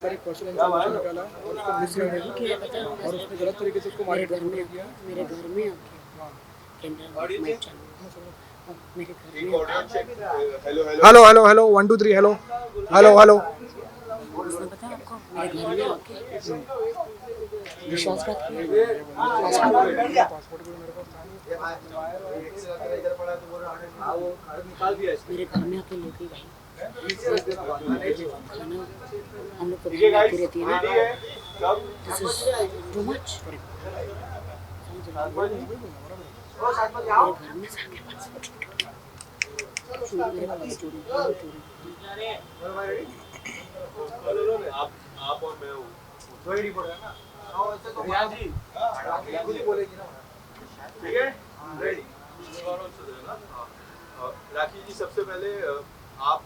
पर एक personal information निकाला और उसको मिसलीड किया पता और उसने गलत तरीके से उसको मेरे मार्केट घर में किया। मेरे घर में आके कैमरा माइक चालू और मेरे घर में hello hello hello 1 2 3 hello hello hello उसने पता है आपको मेरे घर में आके विश्वासघात किया। पासपोर्ट भी मेरे पास था मेरे घर में आके ले गई भाई। खाना हम लोग को बहन आती रहती है ना, this is too much for मेरे घर में जाके मेरे पास चोरी आप और मैं हूँ ठीक है रेडी राखी जी सबसे पहले आप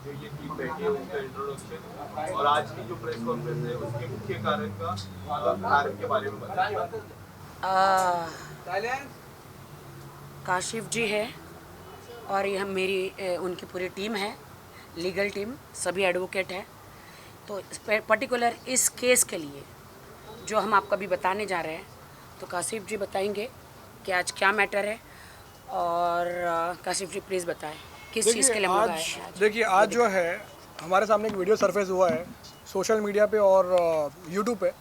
जो ये टीम बैठी है उसका इंट्रोडक्शन और आज की जो प्रेस कॉन्फ्रेंस है उसके मुख्य कारण के बारे में बताइए। काशिफ जी है और यह मेरी उनकी पूरी टीम है, लीगल टीम, सभी एडवोकेट है। तो पर्टिकुलर इस केस के लिए जो हम आपको अभी बताने जा रहे हैं, तो काशिफ जी बताएंगे कि आज क्या मैटर है। और काशिफ जी प्लीज़ बताएं किस चीज़ के लिए हम लोग आए हैं आज। देखिए आज जो है हमारे सामने एक वीडियो सरफेस हुआ है सोशल मीडिया पे और यूट्यूब पे,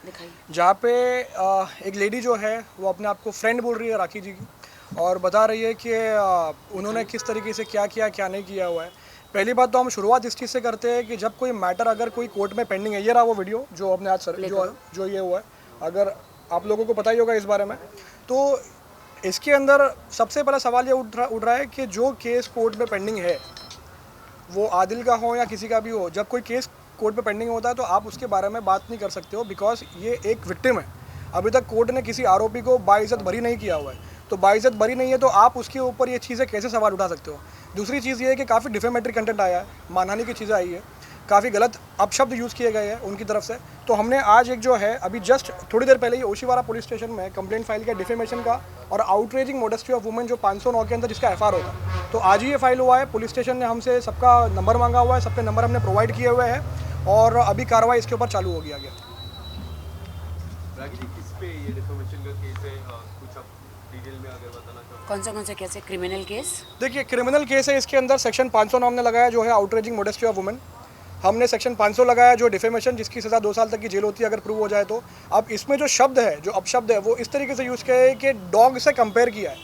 जहाँ पे एक लेडी जो है वो अपने आप को फ्रेंड बोल रही है राखी जी की और बता रही है कि उन्होंने किस तरीके से क्या किया क्या नहीं किया हुआ है। पहली बात तो हम शुरुआत इस चीज़ से करते हैं कि जब कोई मैटर अगर कोई कोर्ट में पेंडिंग है, ये रहा वो वीडियो जो अपने आज जो ये हुआ है, अगर आप लोगों को पता ही होगा इस बारे में, तो इसके अंदर सबसे पहला सवाल ये उठ रहा है कि जो केस कोर्ट में पेंडिंग है वो आदिल का हो या किसी का भी हो, जब कोई केस कोर्ट में पेंडिंग होता है तो आप उसके बारे में बात नहीं कर सकते हो, बिकॉज ये एक विक्टिम है। अभी तक कोर्ट ने किसी आरोपी को बाइज्जत बरी नहीं किया हुआ है, तो बाइज्जत बरी नहीं है तो आप उसके ऊपर ये चीज़ें कैसे सवाल उठा सकते हो। दूसरी चीज़ ये है कि काफ़ी डिफेमेटरी कंटेंट आया है, मानहानि की चीज़ें आई है, काफ़ी गलत अपशब्द यूज़ किए गए हैं उनकी तरफ से। तो हमने आज एक जो है अभी जस्ट थोड़ी देर पहले ही ओशीवारा पुलिस स्टेशन में कंप्लेंट फाइल किया डिफेमेशन का और आउटरेजिंग मोडेस्टी ऑफ वुमेन जो 509 के अंदर जिसका एफआईआर होता है। तो आज ही ये फाइल हुआ है, पुलिस स्टेशन ने हमसे सबका नंबर मांगा हुआ है, सबके नंबर हमने प्रोवाइड किए हुए हैं और अभी कार्रवाई इसके ऊपर चालू हो गया गया। किस पे ये डिफेमेशन का केस है, कुछ आप डिटेल में अगर बताना चाहो। कौन सा केस है? Criminal case. देखिए क्रिमिनल केस है, इसके अंदर सेक्शन 509 हमने लगाया जो है आउटरेजिंग मोडेस्टी ऑफ वुमेन। हमने सेक्शन 500 लगाया जो डिफेमेशन जिसकी सज़ा 2 साल तक की जेल होती है अगर प्रूव हो जाए तो। अब इसमें जो शब्द है, जो अपशब्द है, वो इस तरीके से यूज़ किया है कि डॉग से कंपेयर किया है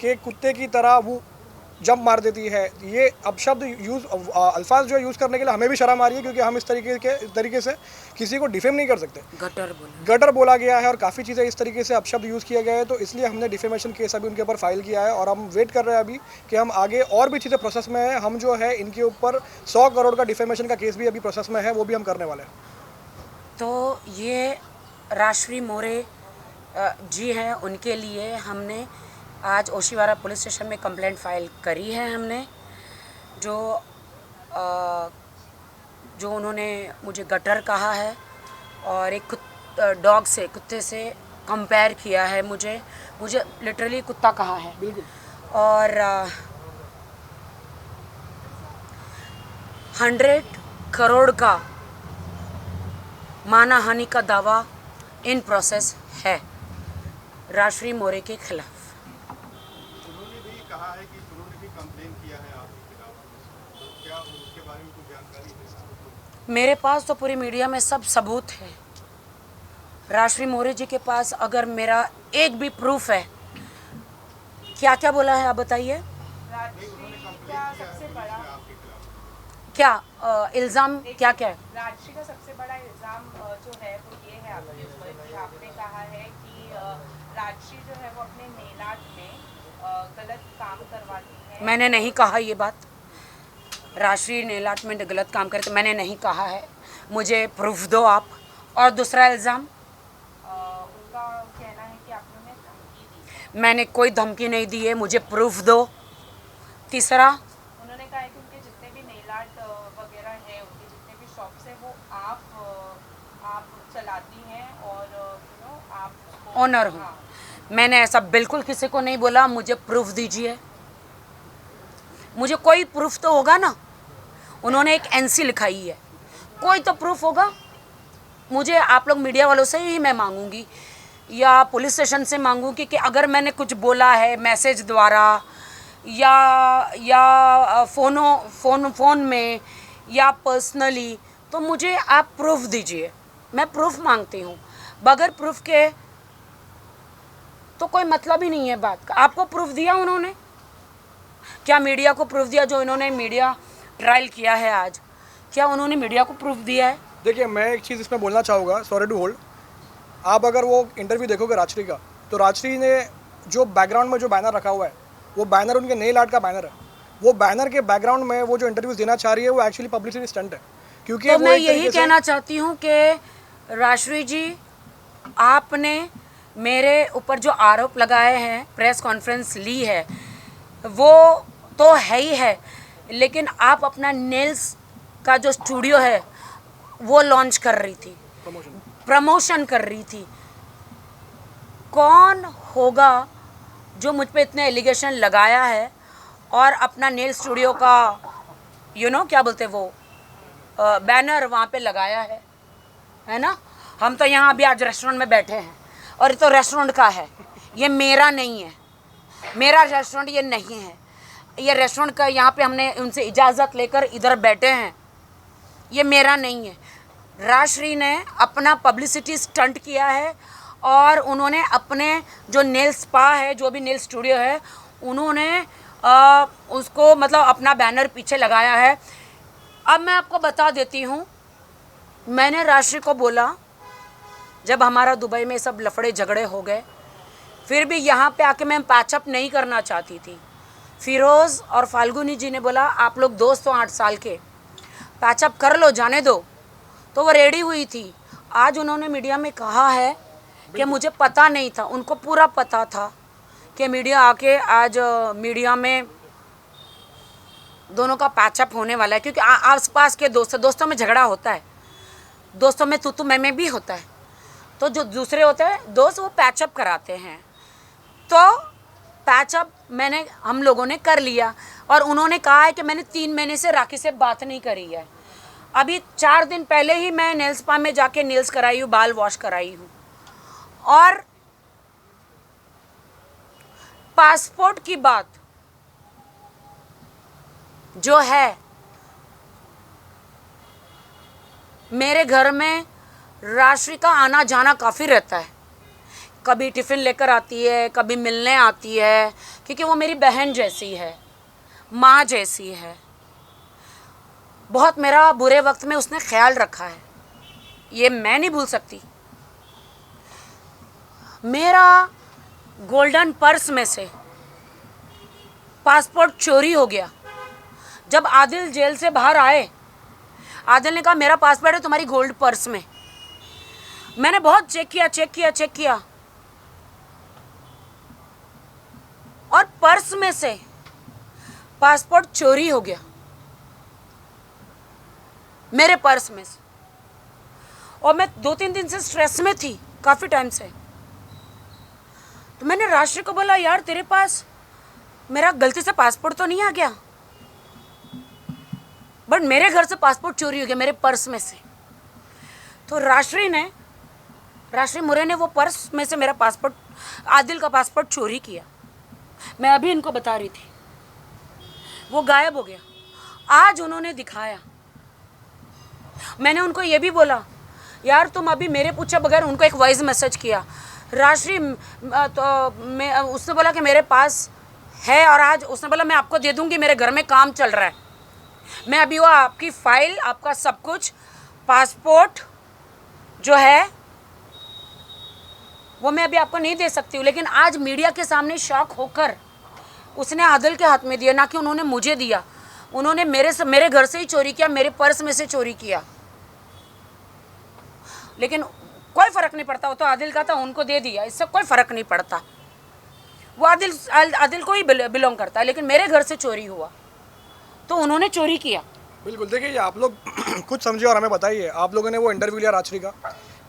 कि कुत्ते की तरह वो जंप मार देती है। ये अपशब्द यूज़ अल्फाज जो यूज़ करने के लिए हमें भी शर्म आ रही है क्योंकि हम इस तरीके से किसी को डिफेम नहीं कर सकते। गटर बोला गया है और काफ़ी चीज़ें इस तरीके से अपशब्द यूज़ किए गए हैं, तो इसलिए हमने डिफेमेशन केस अभी उनके ऊपर फाइल किया है और हम वेट कर रहे हैं अभी कि हम आगे और भी चीज़ें प्रोसेस में है। हम जो है इनके ऊपर 100 करोड़ का डिफेमेशन का केस भी अभी प्रोसेस में है, वो भी हम करने वाले हैं। तो ये राश्री मोरे जी हैं, उनके लिए हमने आज ओशीवारा पुलिस स्टेशन में कंप्लेंट फाइल करी है हमने। जो उन्होंने मुझे गटर कहा है और एक डॉग से, कुत्ते से कंपेयर किया है, मुझे लिटरली कुत्ता कहा है। बिल्कुल। और 100 करोड़ का मानहानि का दावा इन प्रोसेस है राश्री मोरे के खिलाफ। उन्होंने भी कहा है कि उन्होंने भी कंप्लेन किया है आपके खिलाफ, तो क्या उसके बारे में कुछ जानकारी है? मेरे पास तो पूरी मीडिया में सब सबूत है। राश्री मोरे जी के पास अगर मेरा एक भी प्रूफ है, क्या क्या बोला है आप बताइए। क्या इल्ज़ाम क्या क्या है? राजश्री का सबसे बड़ा इल्ज़ाम जो है वो ये है आपके ऊपर कि आपने कहा है कि राजश्री जो है वो अपने नेल आर्ट में गलत काम करवाती है। मैंने नहीं कहा ये बात। राजश्री नेल आर्ट में गलत काम करे तो मैंने नहीं कहा है, मुझे प्रूफ दो आप। और दूसरा इल्ज़ाम उनका कहना है कि आपने उन्हें धमकी दी। मैंने कोई धमकी नहीं दी है, मुझे प्रूफ दो। तीसरा उन्होंने कहा है कि उनके जितने भी नेल आर्ट वगैरह है, उनके जितने भी शॉप्स है वो आप चलाती हैं और आप ऑनर हूँ। हाँ। मैंने ऐसा बिल्कुल किसी को नहीं बोला। मुझे प्रूफ दीजिए, मुझे कोई प्रूफ तो होगा ना। उन्होंने एक एनसी लिखाई है, कोई तो प्रूफ होगा। मुझे आप लोग मीडिया वालों से ही मैं मांगूंगी या पुलिस स्टेशन से मांगूंगी कि अगर मैंने कुछ बोला है मैसेज द्वारा या फ़ोन में या पर्सनली, तो मुझे आप प्रूफ दीजिए। मैं प्रूफ मांगती हूँ। बगैर प्रूफ के तो कोई मतलब ही नहीं है बात का। आपको प्रूफ दिया उन्होंने? क्या मीडिया को प्रूफ दिया? जो इन्होंने मीडिया ट्रायल किया है आज, क्या उन्होंने मीडिया को प्रूफ दिया है? देखिए, मैं एक चीज़ इसमें बोलना चाहूँगा, सॉरी टू होल्ड। आप अगर वो इंटरव्यू देखोगे राजश्री का, तो राजश्री ने जो बैकग्राउंड में जो बैनर रखा हुआ है, वो बैनर उनके नेल आर्ट का बैनर है। वो बैनर के बैकग्राउंड में वो जो इंटरव्यूज देना चाह रही है, वो एक्चुअली पब्लिसिटी स्टंट है। क्योंकि तो वो मैं एक यही तरीके से कहना चाहती हूँ कि राजश्री जी, आपने मेरे ऊपर जो आरोप लगाए हैं, प्रेस कॉन्फ्रेंस ली है, वो तो है ही है, लेकिन आप अपना नेल्स का जो स्टूडियो है वो लॉन्च कर रही थी, प्रमोशन कर रही थी। कौन होगा जो मुझ पे इतने एलिगेशन लगाया है और अपना नेल स्टूडियो का क्या बोलते वो बैनर वहाँ पे लगाया है ना? हम तो यहाँ अभी आज रेस्टोरेंट में बैठे हैं और ये तो रेस्टोरेंट का है, ये मेरा नहीं है, मेरा रेस्टोरेंट ये नहीं है। ये रेस्टोरेंट का, यहाँ पे हमने उनसे इजाज़त लेकर इधर बैठे हैं, ये मेरा नहीं है। राजश्री ने अपना पब्लिसिटी स्टंट किया है और उन्होंने अपने जो नेल स्पा है, जो भी नेल स्टूडियो है, उन्होंने उसको मतलब अपना बैनर पीछे लगाया है। अब मैं आपको बता देती हूँ, मैंने राजश्री को बोला, जब हमारा दुबई में सब लफड़े झगड़े हो गए, फिर भी यहाँ पे आके मैं पैचअप नहीं करना चाहती थी। फिरोज़ और फाल्गुनी जी ने बोला, आप लोग दोस्त हो 8 साल के, पैचअप कर लो, जाने दो। तो वो रेडी हुई थी। आज उन्होंने मीडिया में कहा है कि मुझे पता नहीं था। उनको पूरा पता था कि मीडिया आके आज मीडिया में दोनों का पैचअप होने वाला है, क्योंकि आसपास के दोस्तों में झगड़ा होता है, दोस्तों में तू मैं भी होता है। तो जो दूसरे होते हैं दोस्त, वो पैचअप कराते हैं। तो पैचअप हम लोगों ने कर लिया और उन्होंने कहा है कि मैंने 3 महीने से राखी से बात नहीं करी है। अभी 4 दिन पहले ही मैं नेल स्पा में जाके नेल्स कराई हूँ, बाल वॉश कराई हूँ। और पासपोर्ट की बात जो है, मेरे घर में राजश्री का आना जाना काफ़ी रहता है। कभी टिफ़िन लेकर आती है, कभी मिलने आती है, क्योंकि वो मेरी बहन जैसी है, माँ जैसी है। बहुत मेरा बुरे वक्त में उसने ख्याल रखा है, ये मैं नहीं भूल सकती। मेरा गोल्डन पर्स में से पासपोर्ट चोरी हो गया। जब आदिल जेल से बाहर आए, आदिल ने कहा मेरा पासपोर्ट है तुम्हारी गोल्ड पर्स में। मैंने बहुत चेक किया और पर्स में से पासपोर्ट चोरी हो गया, मेरे पर्स में से। और मैं 2-3 दिन से स्ट्रेस में थी, काफ़ी टाइम से। तो मैंने राजश्री को बोला, यार तेरे पास मेरा गलती से पासपोर्ट तो नहीं आ गया? बट मेरे घर से पासपोर्ट चोरी हो गया, मेरे पर्स में से। तो राजश्री मुरे ने वो पर्स में से मेरा पासपोर्ट, आदिल का पासपोर्ट चोरी किया। मैं अभी इनको बता रही थी, वो गायब हो गया। आज उन्होंने दिखाया। मैंने उनको ये भी बोला, यार तुम अभी मेरे पूछे बगैर, उनको एक वॉइस मैसेज किया। राजश्री उसने बोला कि मेरे पास है, और आज उसने बोला मैं आपको दे दूंगी, मेरे घर में काम चल रहा है। मैं अभी वो आपकी फ़ाइल, आपका सब कुछ, पासपोर्ट जो है वो मैं अभी आपको नहीं दे सकती हूँ। लेकिन आज मीडिया के सामने शॉक होकर उसने आदिल के हाथ में दिया, ना कि उन्होंने मुझे दिया। उन्होंने मेरे घर से ही चोरी किया, मेरे पर्स में से चोरी किया। लेकिन कोई फ़र्क नहीं पड़ता, वो तो आदिल का था, उनको दे दिया, इससे कोई फ़र्क नहीं पड़ता। वो आदिल को ही बिलोंग करता है, लेकिन मेरे घर से चोरी हुआ तो उन्होंने चोरी किया। बिल्कुल। देखिए, आप लोग कुछ समझिए और हमें बताइए। आप लोगों ने वो इंटरव्यू लिया राजश्री का,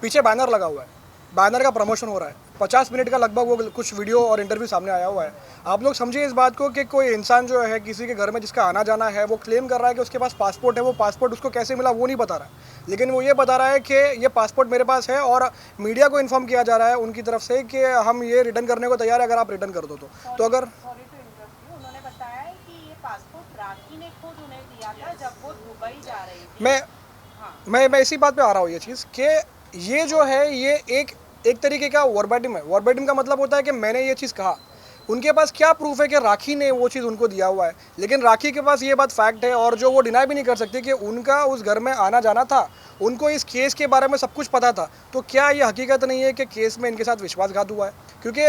पीछे बैनर लगा हुआ है, बैनर का प्रमोशन हो रहा है, 50 मिनट का लगभग वो कुछ वीडियो और इंटरव्यू सामने आया हुआ है। आप लोग समझिए इस बात को कि कोई इंसान जो है किसी के घर में जिसका आना जाना है, वो क्लेम कर रहा है कि उसके पास पासपोर्ट है, वो पासपोर्ट उसको कैसे मिला वो नहीं बता रहा है, लेकिन वो ये बता रहा है कि ये पासपोर्ट मेरे पास है और मीडिया को इन्फॉर्म किया जा रहा है उनकी तरफ से कि हम ये रिटर्न करने को तैयार है अगर आप रिटर्न कर दो तो अगर सॉरी टू इंटरप्ट यू, उन्होंने बताया है कि ये पासपोर्ट राखी ने खुद उन्हें दिया था जब वो दुबई जा रही थी। मैं इसी बात पे आ रहा हूँ ये चीज़ कि ये जो है ये एक तरीके का वर्बैटिम है। वर्बैटिम का मतलब होता है कि मैंने ये चीज़ कहा, उनके पास क्या प्रूफ है कि राखी ने वो चीज़ उनको दिया हुआ है, लेकिन राखी के पास ये बात फैक्ट है और जो वो डिनाई भी नहीं कर सकती कि उनका उस घर में आना जाना था, उनको इस केस के बारे में सब कुछ पता था। तो क्या ये हकीकत नहीं है कि केस में इनके साथ विश्वासघात हुआ है? क्योंकि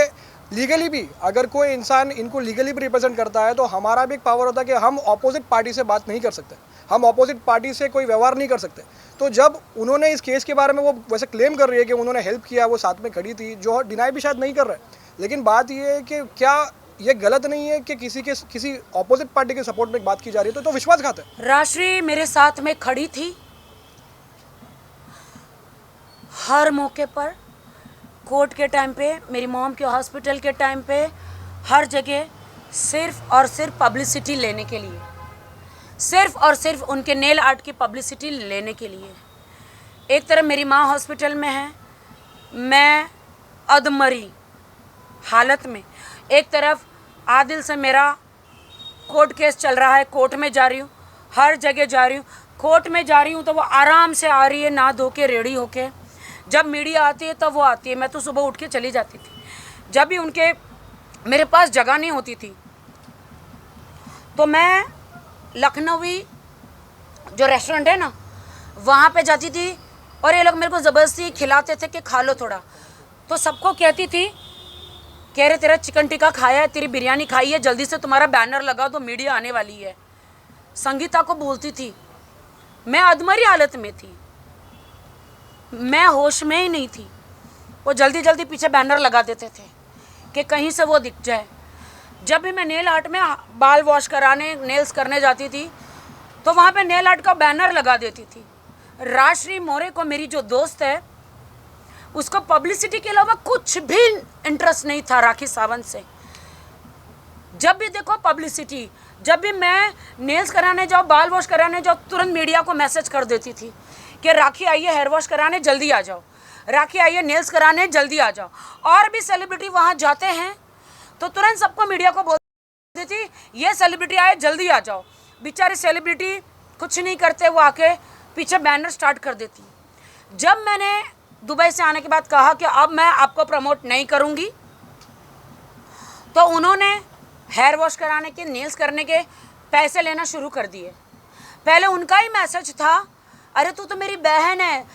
लीगली भी अगर कोई इंसान इनको लीगली भी रिप्रेजेंट करता है तो हमारा भी एक पावर होता है कि हम ऑपोजिट पार्टी से बात नहीं कर सकते, हम ऑपोजिट पार्टी से कोई व्यवहार नहीं कर सकते। तो जब उन्होंने इस केस के बारे में वो वैसे क्लेम कर रही है कि उन्होंने हेल्प किया, वो साथ में खड़ी थी, जो डिनाई भी शायद नहीं कर रहे, लेकिन बात ये है कि क्या ये गलत नहीं है कि किसी ऑपोजिट पार्टी के सपोर्ट में एक बात की जा रही है तो विश्वासघात है। राशि मेरे साथ में खड़ी थी हर मौके पर, कोर्ट के टाइम पे, मेरी मॉम के हॉस्पिटल के टाइम पे, हर जगह सिर्फ और सिर्फ पब्लिसिटी लेने के लिए, सिर्फ और सिर्फ उनके नेल आर्ट की पब्लिसिटी लेने के लिए। एक तरफ मेरी माँ हॉस्पिटल में है, मैं अधमरी हालत में, एक तरफ आदिल से मेरा कोर्ट केस चल रहा है, कोर्ट में जा रही हूँ, हर जगह जा रही हूँ। कोर्ट में जा रही हूँ तो वो आराम से आ रही है, नहा धो के रेडी होके। जब मीडिया आती है तब वो आती है, मैं तो सुबह उठ के चली जाती थी। जब भी उनके मेरे पास जगह नहीं होती थी तो मैं लखनवी जो रेस्टोरेंट है ना वहाँ पे जाती थी और ये लोग मेरे को ज़बरदस्ती खिलाते थे कि खा लो थोड़ा। तो सबको कहती थी, कह रहे तेरा चिकन टिक्का खाया है, तेरी बिरयानी खाई है, जल्दी से तुम्हारा बैनर लगा दो, मीडिया आने वाली है। संगीता को बोलती थी, मैं अधमरी हालत में थी, मैं होश में ही नहीं थी। वो जल्दी जल्दी पीछे बैनर लगा देते थे कि कहीं से वो दिख जाए। जब भी मैं नेल आर्ट में बाल वॉश कराने, नेल्स करने जाती थी तो वहाँ पे नेल आर्ट का बैनर लगा देती थी। राजश्री मोरे को, मेरी जो दोस्त है, उसको पब्लिसिटी के अलावा कुछ भी इंटरेस्ट नहीं था राखी सावंत से। जब भी देखो पब्लिसिटी, जब भी मैं नेल्स कराने जाऊँ, बाल वॉश कराने जाऊँ, तुरंत मीडिया को मैसेज कर देती थी कि राखी आई है हेयर वॉश कराने, जल्दी आ जाओ, राखी आई है नेल्स कराने, जल्दी आ जाओ। और भी सेलिब्रिटी वहाँ जाते हैं तो तुरंत सबको मीडिया को बोल देती, ये सेलिब्रिटी आए, जल्दी आ जाओ। बेचारे सेलिब्रिटी कुछ नहीं करते, वो आके पीछे बैनर स्टार्ट कर देती। जब मैंने दुबई से आने के बाद कहा कि अब मैं आपको प्रमोट नहीं करूँगी, तो उन्होंने हेयर वॉश कराने के, नेल्स करने के पैसे लेना शुरू कर दिए। पहले उनका ही मैसेज था, अरे तू तो मेरी बहन है,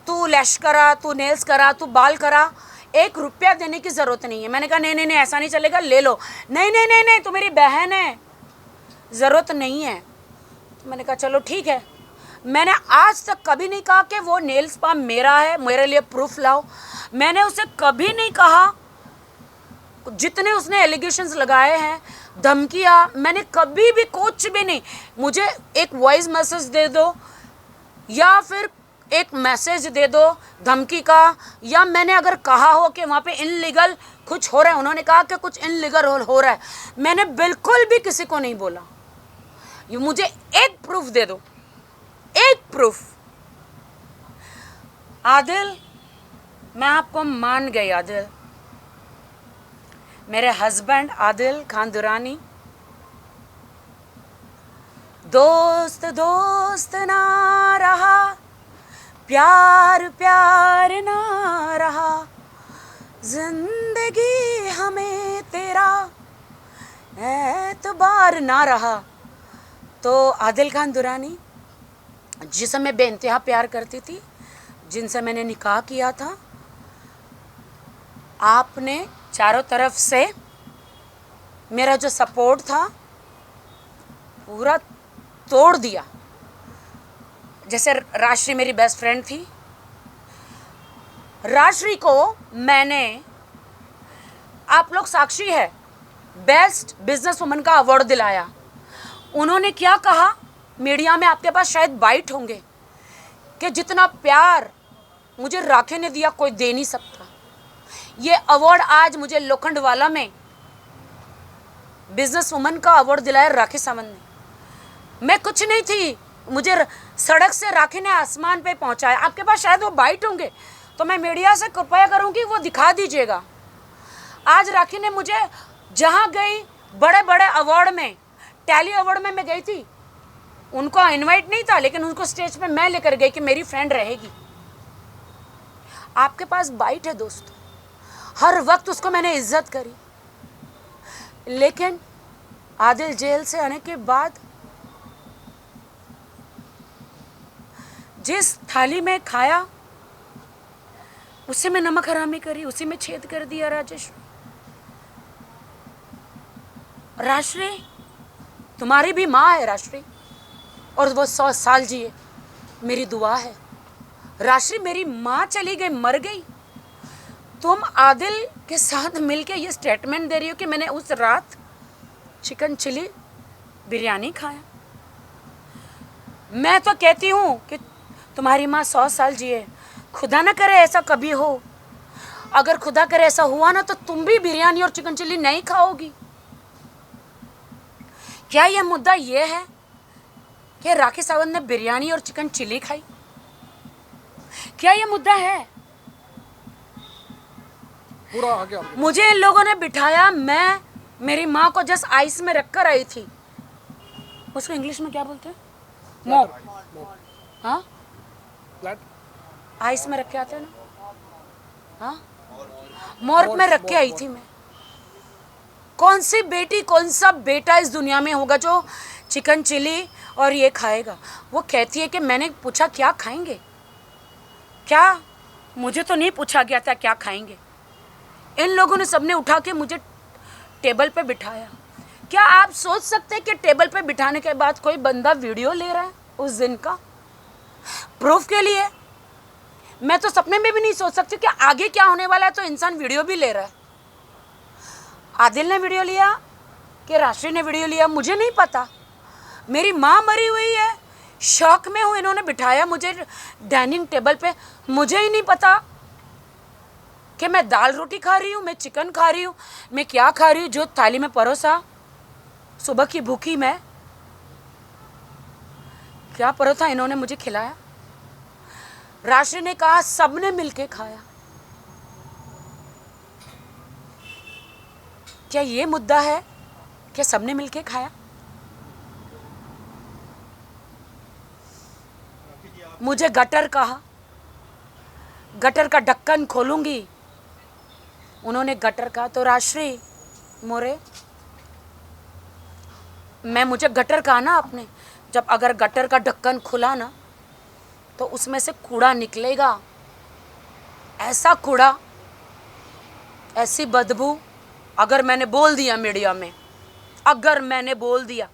तू लैश करा, तू नेल्स करा, तू बाल करा, 1 रुपया देने की ज़रूरत नहीं है। मैंने कहा नहीं नहीं नहीं, ऐसा नहीं चलेगा, ले लो। नहीं नहीं नहीं नहीं, तू मेरी बहन है, ज़रूरत नहीं है। तो मैंने कहा चलो ठीक है। मैंने आज तक कभी नहीं कहा कि वो नेल स्पा मेरा है, मेरे लिए प्रूफ लाओ। मैंने उसे कभी नहीं कहा, जितने उसने एलिगेशंस लगाए हैं, धमकियाँ, मैंने कभी भी कुछ भी नहीं। मुझे एक वॉइस मैसेज दे दो या फिर एक मैसेज दे दो धमकी का, या मैंने अगर कहा हो कि वहाँ पे इनलीगल कुछ हो रहा है, उन्होंने कहा कि कुछ इनलीगल हो रहा है, मैंने बिल्कुल भी किसी को नहीं बोला। ये मुझे एक प्रूफ दे दो, एक प्रूफ। आदिल, मैं आपको मान गई आदिल, मेरे हस्बैंड आदिल खान दुरानी, दोस्त दोस्त ना रहा, प्यार प्यार ना रहा, जिंदगी हमें तेरा एतबार ना रहा। तो आदिल खान दुरानी, जिसे मैं बेइंतहा प्यार करती थी, जिनसे मैंने निकाह किया था, आपने चारों तरफ से मेरा जो सपोर्ट था पूरा तोड़ दिया। जैसे राजश्री मेरी बेस्ट फ्रेंड थी, राजश्री को मैंने, आप लोग साक्षी है, बेस्ट बिजनेस वुमन का अवार्ड दिलाया। उन्होंने क्या कहा मीडिया में, आपके पास शायद बाइट होंगे, कि जितना प्यार मुझे राखी ने दिया कोई दे नहीं सकता। ये अवार्ड आज मुझे लोखंडवाला में बिजनेस वुमन का अवार्ड दिलाया राखी सावंत ने। मैं कुछ नहीं थी, मुझे सड़क से राखी ने आसमान पे पहुंचाया। आपके पास शायद वो बाइट होंगे तो मैं मीडिया से कृपया करूंगी वो दिखा दीजिएगा। आज राखी ने मुझे जहां गई बड़े बड़े अवार्ड में, टैली अवार्ड में मैं गई थी, उनको इनवाइट नहीं था लेकिन उनको स्टेज पे मैं लेकर गई कि मेरी फ्रेंड रहेगी। आपके पास बाइट है दोस्तों, हर वक्त उसको मैंने इज्जत करी, लेकिन आदिल जेल से आने के बाद जिस थाली में खाया उसी में नमक हरामी करी, उसी में छेद कर दिया। राजेश, राष्ट्री तुम्हारी भी माँ है राष्ट्री, और वो 100 साल जिए, मेरी दुआ है। राष्ट्री मेरी माँ चली गई, मर गई, तुम आदिल के साथ मिलके ये स्टेटमेंट दे रही हो कि मैंने उस रात चिकन चिली बिरयानी खाया। मैं तो कहती हूँ कि तुम्हारी माँ 100 साल जिए, खुदा ना करे ऐसा कभी हो। अगर खुदा करे ऐसा हुआ ना तो तुम भी बिरयानी और चिकन चिली नहीं खाओगी। क्या यह मुद्दा ये है कि राखी सावंत ने बिरयानी और चिकन चिली खाई? क्या यह मुद्दा है? पूरा आगे आपके। मुझे इन लोगों ने बिठाया, मैं मेरी माँ को जस्ट आइस में रखकर आई थी। उसको इंग्लिश में क्या बोलते हैं? मॉप। हाँ, फ्लैट आइस में रख के आते हैं ना, हाँ, मॉर्ग में रख के आई थी मैं। कौन सी बेटी, कौन सा बेटा इस दुनिया में होगा जो चिकन चिली और ये खाएगा? वो कहती है कि मैंने पूछा क्या खाएंगे, क्या, मुझे तो नहीं पूछा गया था क्या खाएंगे। इन लोगों ने सबने उठा के मुझे टेबल पे बिठाया। क्या आप सोच सकते हैं कि टेबल पे बिठाने के बाद कोई बंदा वीडियो ले रहा है उस दिन का प्रूफ के लिए? मैं तो सपने में भी नहीं सोच सकती कि आगे क्या होने वाला है, तो इंसान वीडियो भी ले रहा है। आदिल ने वीडियो लिया कि राष्ट्री ने वीडियो लिया, मुझे नहीं पता। मेरी माँ मरी हुई है, शौक में हूँ, इन्होंने बिठाया मुझे डाइनिंग टेबल पे, मुझे ही नहीं पता कि मैं दाल रोटी खा रही हूँ, मैं चिकन खा रही हूँ, मैं क्या खा रही हूँ। जो थाली में परोसा, सुबह की भूखी मैं, क्या परोसा इन्होंने मुझे खिलाया। राष्ट्री ने कहा सबने मिलके खाया। क्या ये मुद्दा है कि सबने मिलके खाया? मुझे गटर कहा, गटर का ढक्कन खोलूंगी, उन्होंने गटर कहा। तो राष्ट्री मोरे, मुझे गटर कहा ना आपने, जब अगर गटर का ढक्कन खुला ना तो उसमें से कूड़ा निकलेगा, ऐसा कूड़ा, ऐसी बदबू। अगर मैंने बोल दिया मीडिया में, अगर मैंने बोल दिया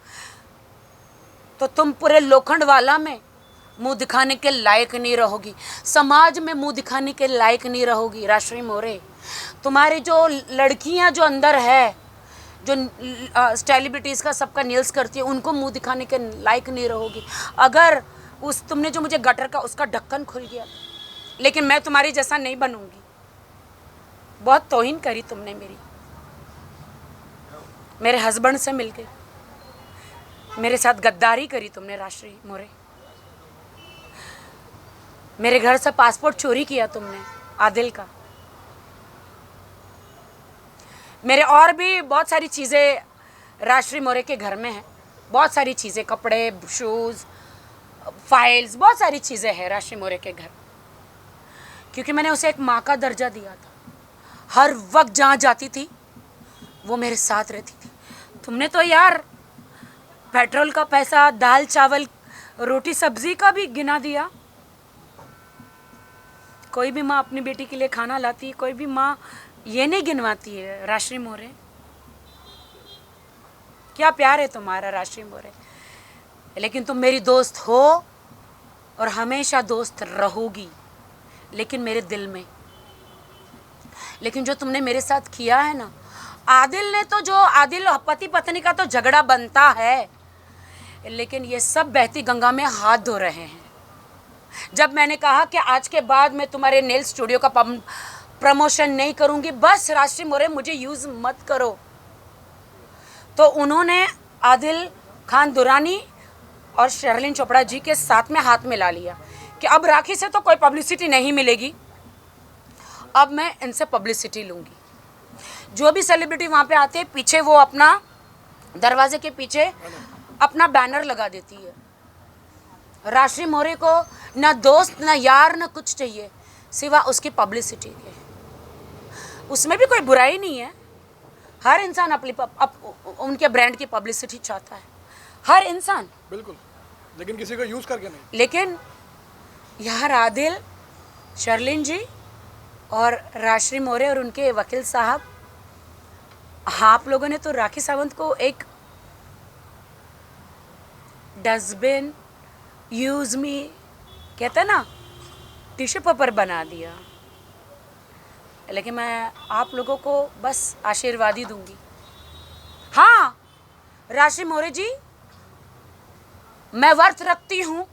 तो तुम पूरे लोखंडवाला में मुंह दिखाने के लायक नहीं रहोगी, समाज में मुंह दिखाने के लायक नहीं रहोगी। राष्ट्री मोरे, तुम्हारी जो लड़कियां जो अंदर है, जो सेलिब्रिटीज़ का सबका नील्स करती है, उनको मुंह दिखाने के लायक नहीं रहोगी। अगर उस तुमने जो मुझे गटर का उसका ढक्कन खुल गया, लेकिन मैं तुम्हारी जैसा नहीं बनूंगी। बहुत तौहीन करी तुमने मेरी, मेरे हस्बैंड से मिलके मेरे साथ गद्दारी करी तुमने। राष्ट्री मोरे, मेरे घर से पासपोर्ट चोरी किया तुमने आदिल का। मेरे और भी बहुत सारी चीज़ें राष्ट्री मोरे के घर में हैं, बहुत सारी चीज़ें, कपड़े, शूज़, फाइल्स, बहुत सारी चीज़ें हैं राष्ट्री मोरे के घर, क्योंकि मैंने उसे एक माँ का दर्जा दिया था। हर वक्त जहाँ जाती थी वो मेरे साथ रहती थी। तुमने तो यार पेट्रोल का पैसा, दाल चावल, रोटी सब्जी का भी गिना दिया। कोई भी माँ अपनी बेटी के लिए खाना लाती है, कोई भी माँ ये नहीं गिनवाती है। राष्ट्री मोरे, क्या प्यार है तुम्हारा राष्ट्री मोरे, लेकिन तुम मेरी दोस्त हो और हमेशा दोस्त रहोगी, लेकिन मेरे दिल में। लेकिन जो तुमने मेरे साथ किया है ना, आदिल ने तो, जो आदिल पति पत्नी का तो झगड़ा बनता है, लेकिन ये सब बहती गंगा में हाथ धो रहे हैं। जब मैंने कहा कि आज के बाद मैं तुम्हारे नेल स्टूडियो का प्रमोशन नहीं करूँगी, बस राशि मोरे मुझे यूज़ मत करो। तो उन्होंने आदिल खान दुरानी और शर्लिन चोपड़ा जी के साथ में हाथ मिला लिया कि अब राखी से तो कोई पब्लिसिटी नहीं मिलेगी, अब मैं इनसे पब्लिसिटी लूँगी। जो भी सेलिब्रिटी वहाँ पे आते हैं, पीछे वो अपना दरवाजे के पीछे अपना बैनर लगा देती है। राशि मोरे को ना दोस्त ना यार ना कुछ चाहिए सिवा उसकी पब्लिसिटी के। उसमें भी कोई बुराई नहीं है, हर इंसान अपनी उनके ब्रांड की पब्लिसिटी चाहता है, हर इंसान, बिल्कुल, लेकिन किसी को यूज़ करके नहीं। लेकिन यार आदिल, शर्लिन जी और राशि मोरे और उनके वकील साहब, आप लोगों ने तो राखी सावंत को एक डस्टबिन, यूज मी, कहते हैं ना, टिश्यू पेपर बना दिया। लेकिन मैं आप लोगों को बस आशीर्वाद ही दूंगी। हाँ राशि मोरे जी, मैं वर्थ रखती हूँ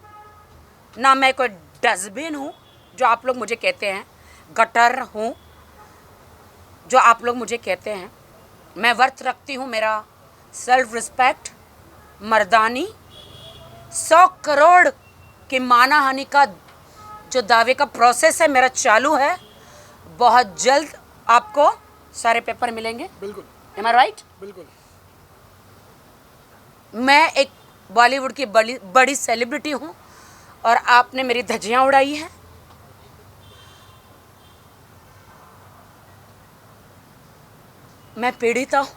ना, मैं कोई डस्टबिन हूँ जो आप लोग मुझे कहते हैं, गटर हूँ जो आप लोग मुझे कहते हैं। मैं वर्थ रखती हूँ मेरा सेल्फ रिस्पेक्ट, मर्दानी। 100 करोड़ की मानहानि का जो दावे का प्रोसेस है मेरा चालू है, बहुत जल्द आपको सारे पेपर मिलेंगे। बिल्कुल, एम आई राइट? बिल्कुल। मैं एक बॉलीवुड की बड़ी सेलिब्रिटी हूँ और आपने मेरी धज्जियाँ उड़ाई हैं। मैं पीड़िता हूँ,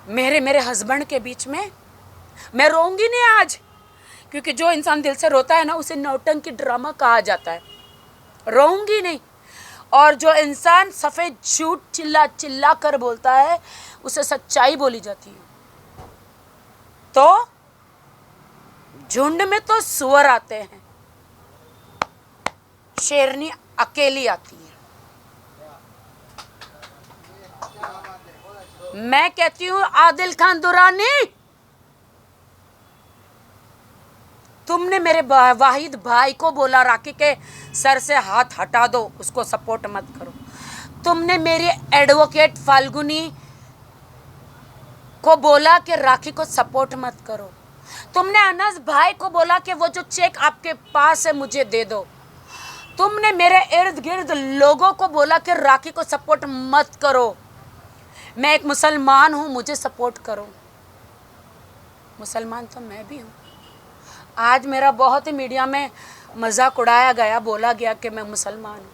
मेरे हस्बैंड के बीच में मैं रोऊंगी नहीं आज, क्योंकि जो इंसान दिल से रोता है ना, उसे नौटंकी ड्रामा कहा जाता है। रोऊंगी नहीं। और जो इंसान सफ़ेद झूठ चिल्ला चिल्ला कर बोलता है, उसे सच्चाई बोली जाती है। तो झुंड में तो सुअर आते हैं, शेरनी अकेली आती है। मैं कहती हूँ आदिल खान दुरानी, तुमने मेरे वाहिद भाई को बोला राखी के सर से हाथ हटा दो, उसको सपोर्ट मत करो। तुमने मेरी एडवोकेट फाल्गुनी को बोला कि राखी को सपोर्ट मत करो। तुमने अनस भाई को बोला कि वो जो चेक आपके पास है मुझे दे दो। तुमने मेरे इर्द गिर्द लोगों को बोला कि राखी को सपोर्ट मत करो। मैं एक मुसलमान हूँ, मुझे सपोर्ट करो। मुसलमान तो मैं भी हूँ। आज मेरा बहुत ही मीडिया में मजाक उड़ाया गया, बोला गया कि मैं मुसलमान हूँ।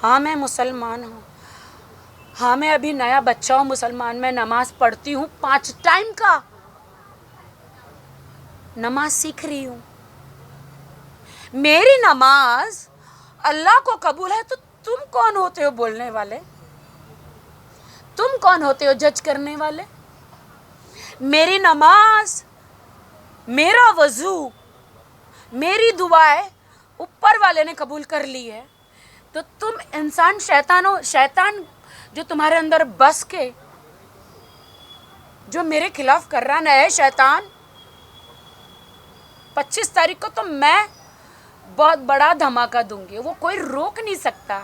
हाँ मैं मुसलमान हूँ। हाँ मैं अभी नया बच्चा हूँ मुसलमान। मैं नमाज पढ़ती हूँ, 5 टाइम का नमाज सीख रही हूँ। मेरी नमाज अल्लाह को कबूल है, तो तुम कौन होते हो बोलने वाले? तुम कौन होते हो जज करने वाले? मेरी नमाज, मेरा वजू, मेरी दुआएं ऊपर वाले ने कबूल कर ली है। तो तुम इंसान शैतान जो तुम्हारे अंदर बस के जो मेरे खिलाफ कर रहा है शैतान, 25 तारीख को तो मैं बहुत बड़ा धमाका दूंगी, वो कोई रोक नहीं सकता।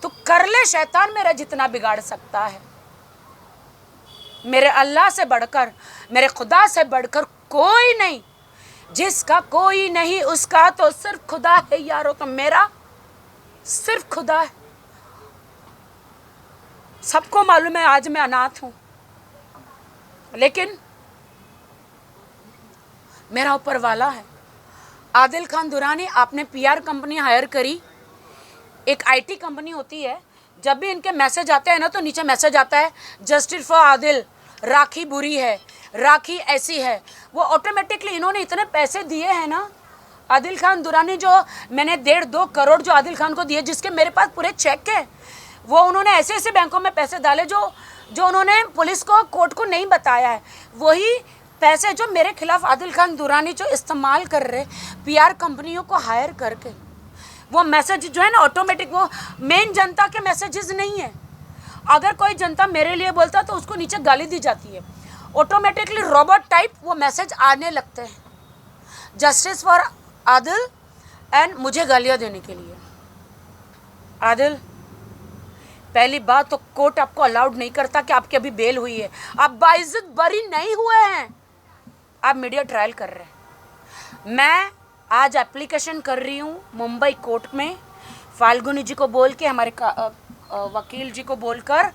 तो कर ले शैतान मेरा जितना बिगाड़ सकता है। मेरे अल्लाह से बढ़कर, मेरे खुदा से बढ़कर कोई नहीं। जिसका कोई नहीं उसका तो सिर्फ खुदा है यारो। तो मेरा सिर्फ खुदा है। सबको मालूम है आज मैं अनाथ हूं, लेकिन मेरा ऊपर वाला है। आदिल खान दुरानी, आपने पीआर कंपनी हायर करी। एक आईटी कंपनी होती है, जब भी इनके मैसेज आते हैं ना, तो नीचे मैसेज आता है जस्टिस फॉर आदिल, राखी बुरी है, राखी ऐसी है। वो ऑटोमेटिकली इन्होंने इतने पैसे दिए हैं ना आदिल खान दुरानी, जो मैंने 1.5-2 करोड़ जो आदिल खान को दिए, जिसके मेरे पास पूरे चेक है, वो उन्होंने ऐसे ऐसे बैंकों में पैसे डाले जो उन्होंने पुलिस को, कोर्ट को नहीं बताया है। वही पैसे जो मेरे खिलाफ आदिल खान दुरानी जो इस्तेमाल कर रहे पीआर कंपनियों को हायर करके, वो मैसेज जो है ना ऑटोमेटिक, वो मेन जनता के मैसेजेस नहीं है। अगर कोई जनता मेरे लिए बोलता तो उसको नीचे गाली दी जाती है। ऑटोमेटिकली रोबोट टाइप वो मैसेज आने लगते हैं, जस्टिस फॉर आदिल, एंड मुझे गालियाँ देने के लिए। आदिल, पहली बात तो कोर्ट आपको अलाउड नहीं करता कि आपकी अभी बेल हुई है, आप बाइज्जत बरी नहीं हुए हैं, आप मीडिया ट्रायल कर रहे हैं। मैं आज एप्लीकेशन कर रही हूँ मुंबई कोर्ट में, फाल्गुनी जी को बोल के, हमारे वकील जी को बोलकर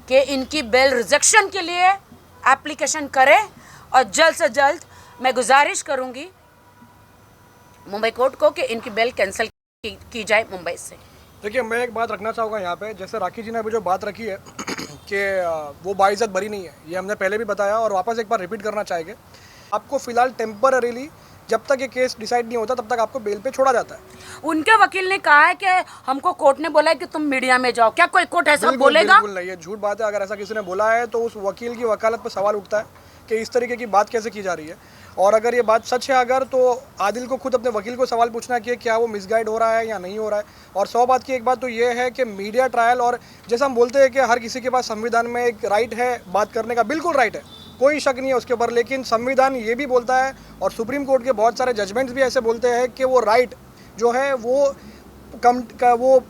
कि इनकी बेल रिजेक्शन के लिए एप्लीकेशन करें, और जल्द से जल्द मैं गुजारिश करूँगी मुंबई कोर्ट को कि इनकी बेल कैंसिल की जाए मुंबई से। देखिए, मैं एक बात रखना चाहूँगा यहाँ पे, जैसे राखी जी ने अभी जो बात रखी है कि वो बाइज्जत बरी नहीं है, ये हमने पहले भी बताया और वापस एक बार रिपीट करना चाहेंगे। आपको फिलहाल टेम्पररीली जब तक ये केस डिसाइड नहीं होता तब तक आपको बेल पे छोड़ा जाता है। उनके वकील ने कहा है कि हमको कोर्ट ने बोला है कि तुम मीडिया में जाओ, क्या कोई कोर्ट ऐसा बिल्कुल, बोलेगा? बिल्कुल नहीं, ये झूठ बात है। अगर ऐसा किसी ने बोला है तो उस वकील की वकालत पर सवाल उठता है कि इस तरीके की बात कैसे की जा रही है। और अगर ये बात सच है अगर, तो आदिल को खुद अपने वकील को सवाल पूछना कि क्या वो मिसगाइड हो रहा है या नहीं हो रहा है। और 100 बात की एक बात तो ये है कि मीडिया ट्रायल, और जैसा हम बोलते हैं कि हर किसी के पास संविधान में एक राइट है बात करने का, बिल्कुल राइट है, कोई शक नहीं है उसके ऊपर, लेकिन संविधान ये भी बोलता है और सुप्रीम कोर्ट के बहुत सारे जजमेंट्स भी ऐसे बोलते हैं कि वो राइट जो है वो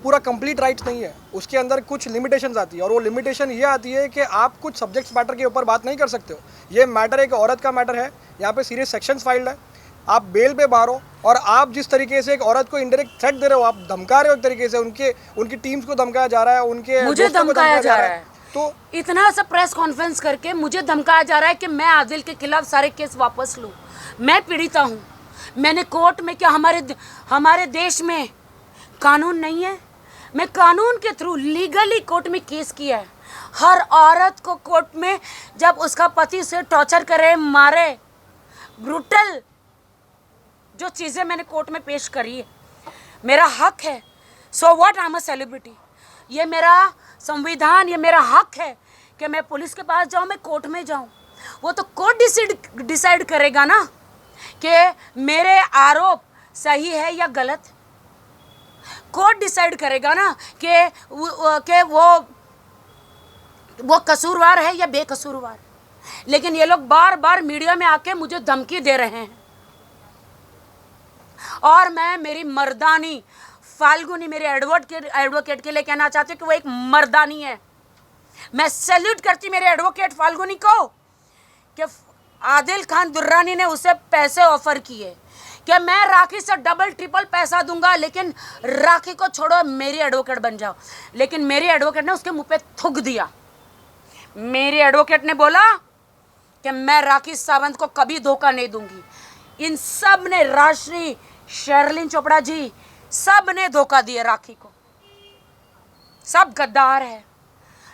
पूरा कंप्लीट राइट्स नहीं है, उसके अंदर कुछ लिमिटेशंस आती है। और वो लिमिटेशन ये आती है कि आप कुछ सब्जेक्ट्स मैटर के ऊपर बात नहीं कर सकते हो। ये मैटर एक औरत का मैटर है, यहाँ पे सीरियस सेक्शंस फाइल्ड है, आप बेल पे बाहर हो और आप जिस तरीके से एक औरत को इनडायरेक्ट थ्रेट दे रहे हो, आप धमका रहे हो एक तरीके से, उनकी टीम्स को धमकाया जा रहा है, उनके मुझे धमकाया जा रहा है, तो इतना सा प्रेस कॉन्फ्रेंस करके मुझे धमकाया जा रहा है कि मैं आदिल के खिलाफ सारे केस वापस लूं। मैं पीड़िता हूं, मैंने कोर्ट में, क्या हमारे देश में कानून नहीं है? मैं कानून के थ्रू लीगली कोर्ट में केस किया है। हर औरत को कोर्ट में जब उसका पति से टॉर्चर करे, मारे, ब्रूटल जो चीज़ें मैंने कोर्ट में पेश करी है, मेरा हक है। So what, I am a celebrity, ये मेरा संविधान, ये मेरा हक है कि मैं पुलिस के पास जाऊं, मैं कोर्ट में जाऊं। वो तो कोर्ट डिसाइड करेगा ना कि मेरे आरोप सही है या गलत। कोर्ट डिसाइड करेगा ना कि वो कसूरवार है या बेकसूरवार। लेकिन ये लोग बार बार मीडिया में आके मुझे धमकी दे रहे हैं, और मैं मेरी मर्दानी फाल्गुनी, मेरे एडवोकेट के लिए कहना चाहती हूँ कि वो एक मर्दानी है। मैं सैल्यूट करती मेरे एडवोकेट फाल्गुनी को कि आदिल खान दुर्रानी ने उसे पैसे ऑफर किए कि मैं राखी से डबल ट्रिपल पैसा दूंगा, लेकिन राखी को छोड़ो, मेरी एडवोकेट बन जाओ। लेकिन मेरी एडवोकेट ने उसके मुंह पे थूक दिया। मेरी एडवोकेट ने बोला कि मैं राखी सावंत को कभी धोखा नहीं दूंगी। इन सब ने, राजश्री, शर्लिन चोपड़ा जी, सब ने धोखा दिया राखी को। सब गद्दार है,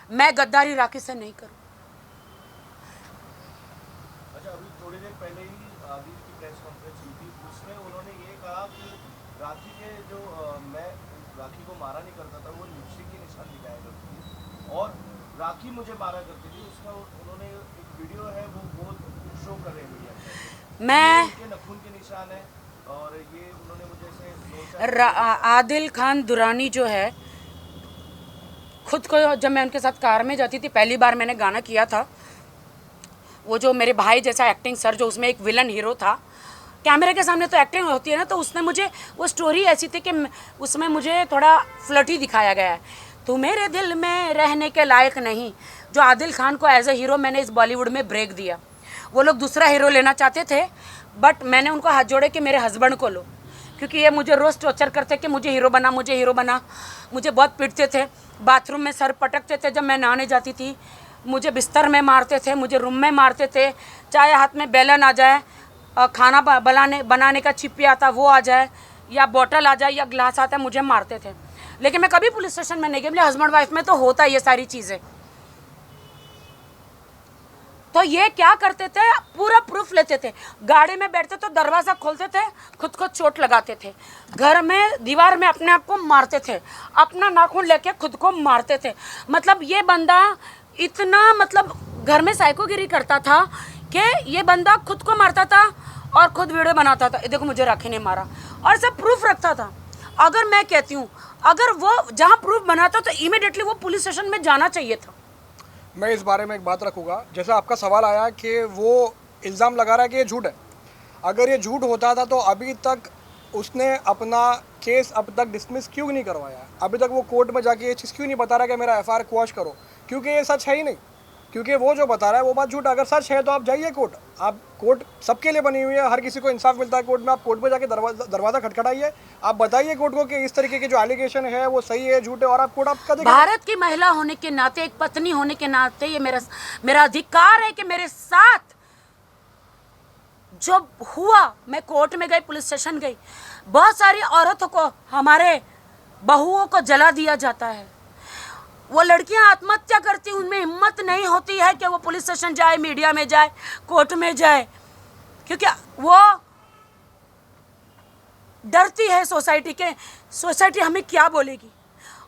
मैं गद्दारी राखी से नहीं करूं। अच्छा, अभी थोड़ी देर पहले ही आदिल की प्रेस कॉन्फ्रेंस हुई थी, उसमें उन्होंने ये कहा कि राखी के जो मैं राखी को मारा नहीं करता था, वो लिपस्टिक के निशान दिखाया करती थी और राखी मुझे मारा करती थी। उसका उन्होंने एक वीडियो है वो शो कर रहे हैं मीडिया, मैं उनके नखून के निशान है, और ये उन्होंने मुझे से आदिल खान दुरानी जो है, खुद को, जब मैं उनके साथ कार में जाती थी, पहली बार मैंने गाना किया था, वो जो मेरे भाई जैसा एक्टिंग सर, जो उसमें एक विलन हीरो था, कैमरे के सामने तो एक्टिंग होती है ना, तो उसने मुझे, वो स्टोरी ऐसी थी कि उसमें मुझे थोड़ा फ्लर्टी दिखाया गया है। तू मेरे दिल में रहने के लायक नहीं, जो आदिल खान को एज ए हीरो मैंने इस बॉलीवुड में ब्रेक दिया। वो लोग दूसरा हीरो लेना चाहते थे, बट मैंने उनको हाथ जोड़े कि मेरे हस्बैंड को लो, क्योंकि ये मुझे रोज़ टॉर्चर करते कि मुझे हीरो बना, मुझे हीरो बना। मुझे बहुत पीटते थे, बाथरूम में सर पटकते थे जब मैं नहाने जाती थी, मुझे बिस्तर में मारते थे, मुझे रूम में मारते थे, चाहे हाथ में बेलन आ जाए, खाना बनाने का चिप्पी आता वो आ जाए, या बॉटल आ जाए, या ग्लास आता है, मुझे मारते थे। लेकिन मैं कभी पुलिस स्टेशन में नहीं गई। मेरे हस्बैंड वाइफ में तो होता है ये सारी चीज़ें। तो ये क्या करते थे, पूरा प्रूफ लेते थे, गाड़ी में बैठते तो दरवाज़ा खोलते थे, खुद को चोट लगाते थे, घर में दीवार में अपने आप को मारते थे, अपना नाखून लेके खुद को मारते थे। मतलब ये बंदा इतना, मतलब घर में साइकोगिरी करता था कि ये बंदा खुद को मारता था और खुद वीडियो बनाता था, देखो मुझे राखी ने मारा, और सब प्रूफ रखता था। अगर मैं कहती हूँ, अगर वो जहाँ प्रूफ बनाता तो इमीडिएटली वो पुलिस स्टेशन में जाना चाहिए था। मैं इस बारे में एक बात रखूँगा, जैसा आपका सवाल आया कि वो इल्ज़ाम लगा रहा है कि ये झूठ है। अगर ये झूठ होता था तो अभी तक उसने अपना केस अब तक डिसमिस क्यों नहीं करवाया? अभी तक वो कोर्ट में जाके ये चीज़ क्यों नहीं बता रहा कि मेरा एफआईआर क्वॉश करो? क्योंकि ये सच है ही नहीं, क्योंकि वो जो बता रहा है वो बात झूठ। अगर सच है तो आप जाइए कोर्ट। आप कोर्ट सबके लिए बनी हुई है, हर किसी को इंसाफ मिलता है कोर्ट में। आप कोर्ट में जाके दरवाज़ा खटखटाइए, आप बताइए कोर्ट को कि इस तरीके के जो एलिगेशन है वो सही है झूठ है, और आप कोर्ट आपका देखेगा। भारत की महिला होने के नाते, एक पत्नी होने के नाते, ये मेरा अधिकार है कि मेरे साथ जो हुआ, मैं कोर्ट में गई, पुलिस स्टेशन गई, बहुत सारी औरतों को, हमारे बहुओं को जला दिया जाता है। वो लड़कियां आत्महत्या करती, उनमें हिम्मत नहीं होती है कि वो पुलिस स्टेशन जाए, मीडिया में जाए, कोर्ट में जाए, क्योंकि वो डरती है सोसाइटी हमें क्या बोलेगी।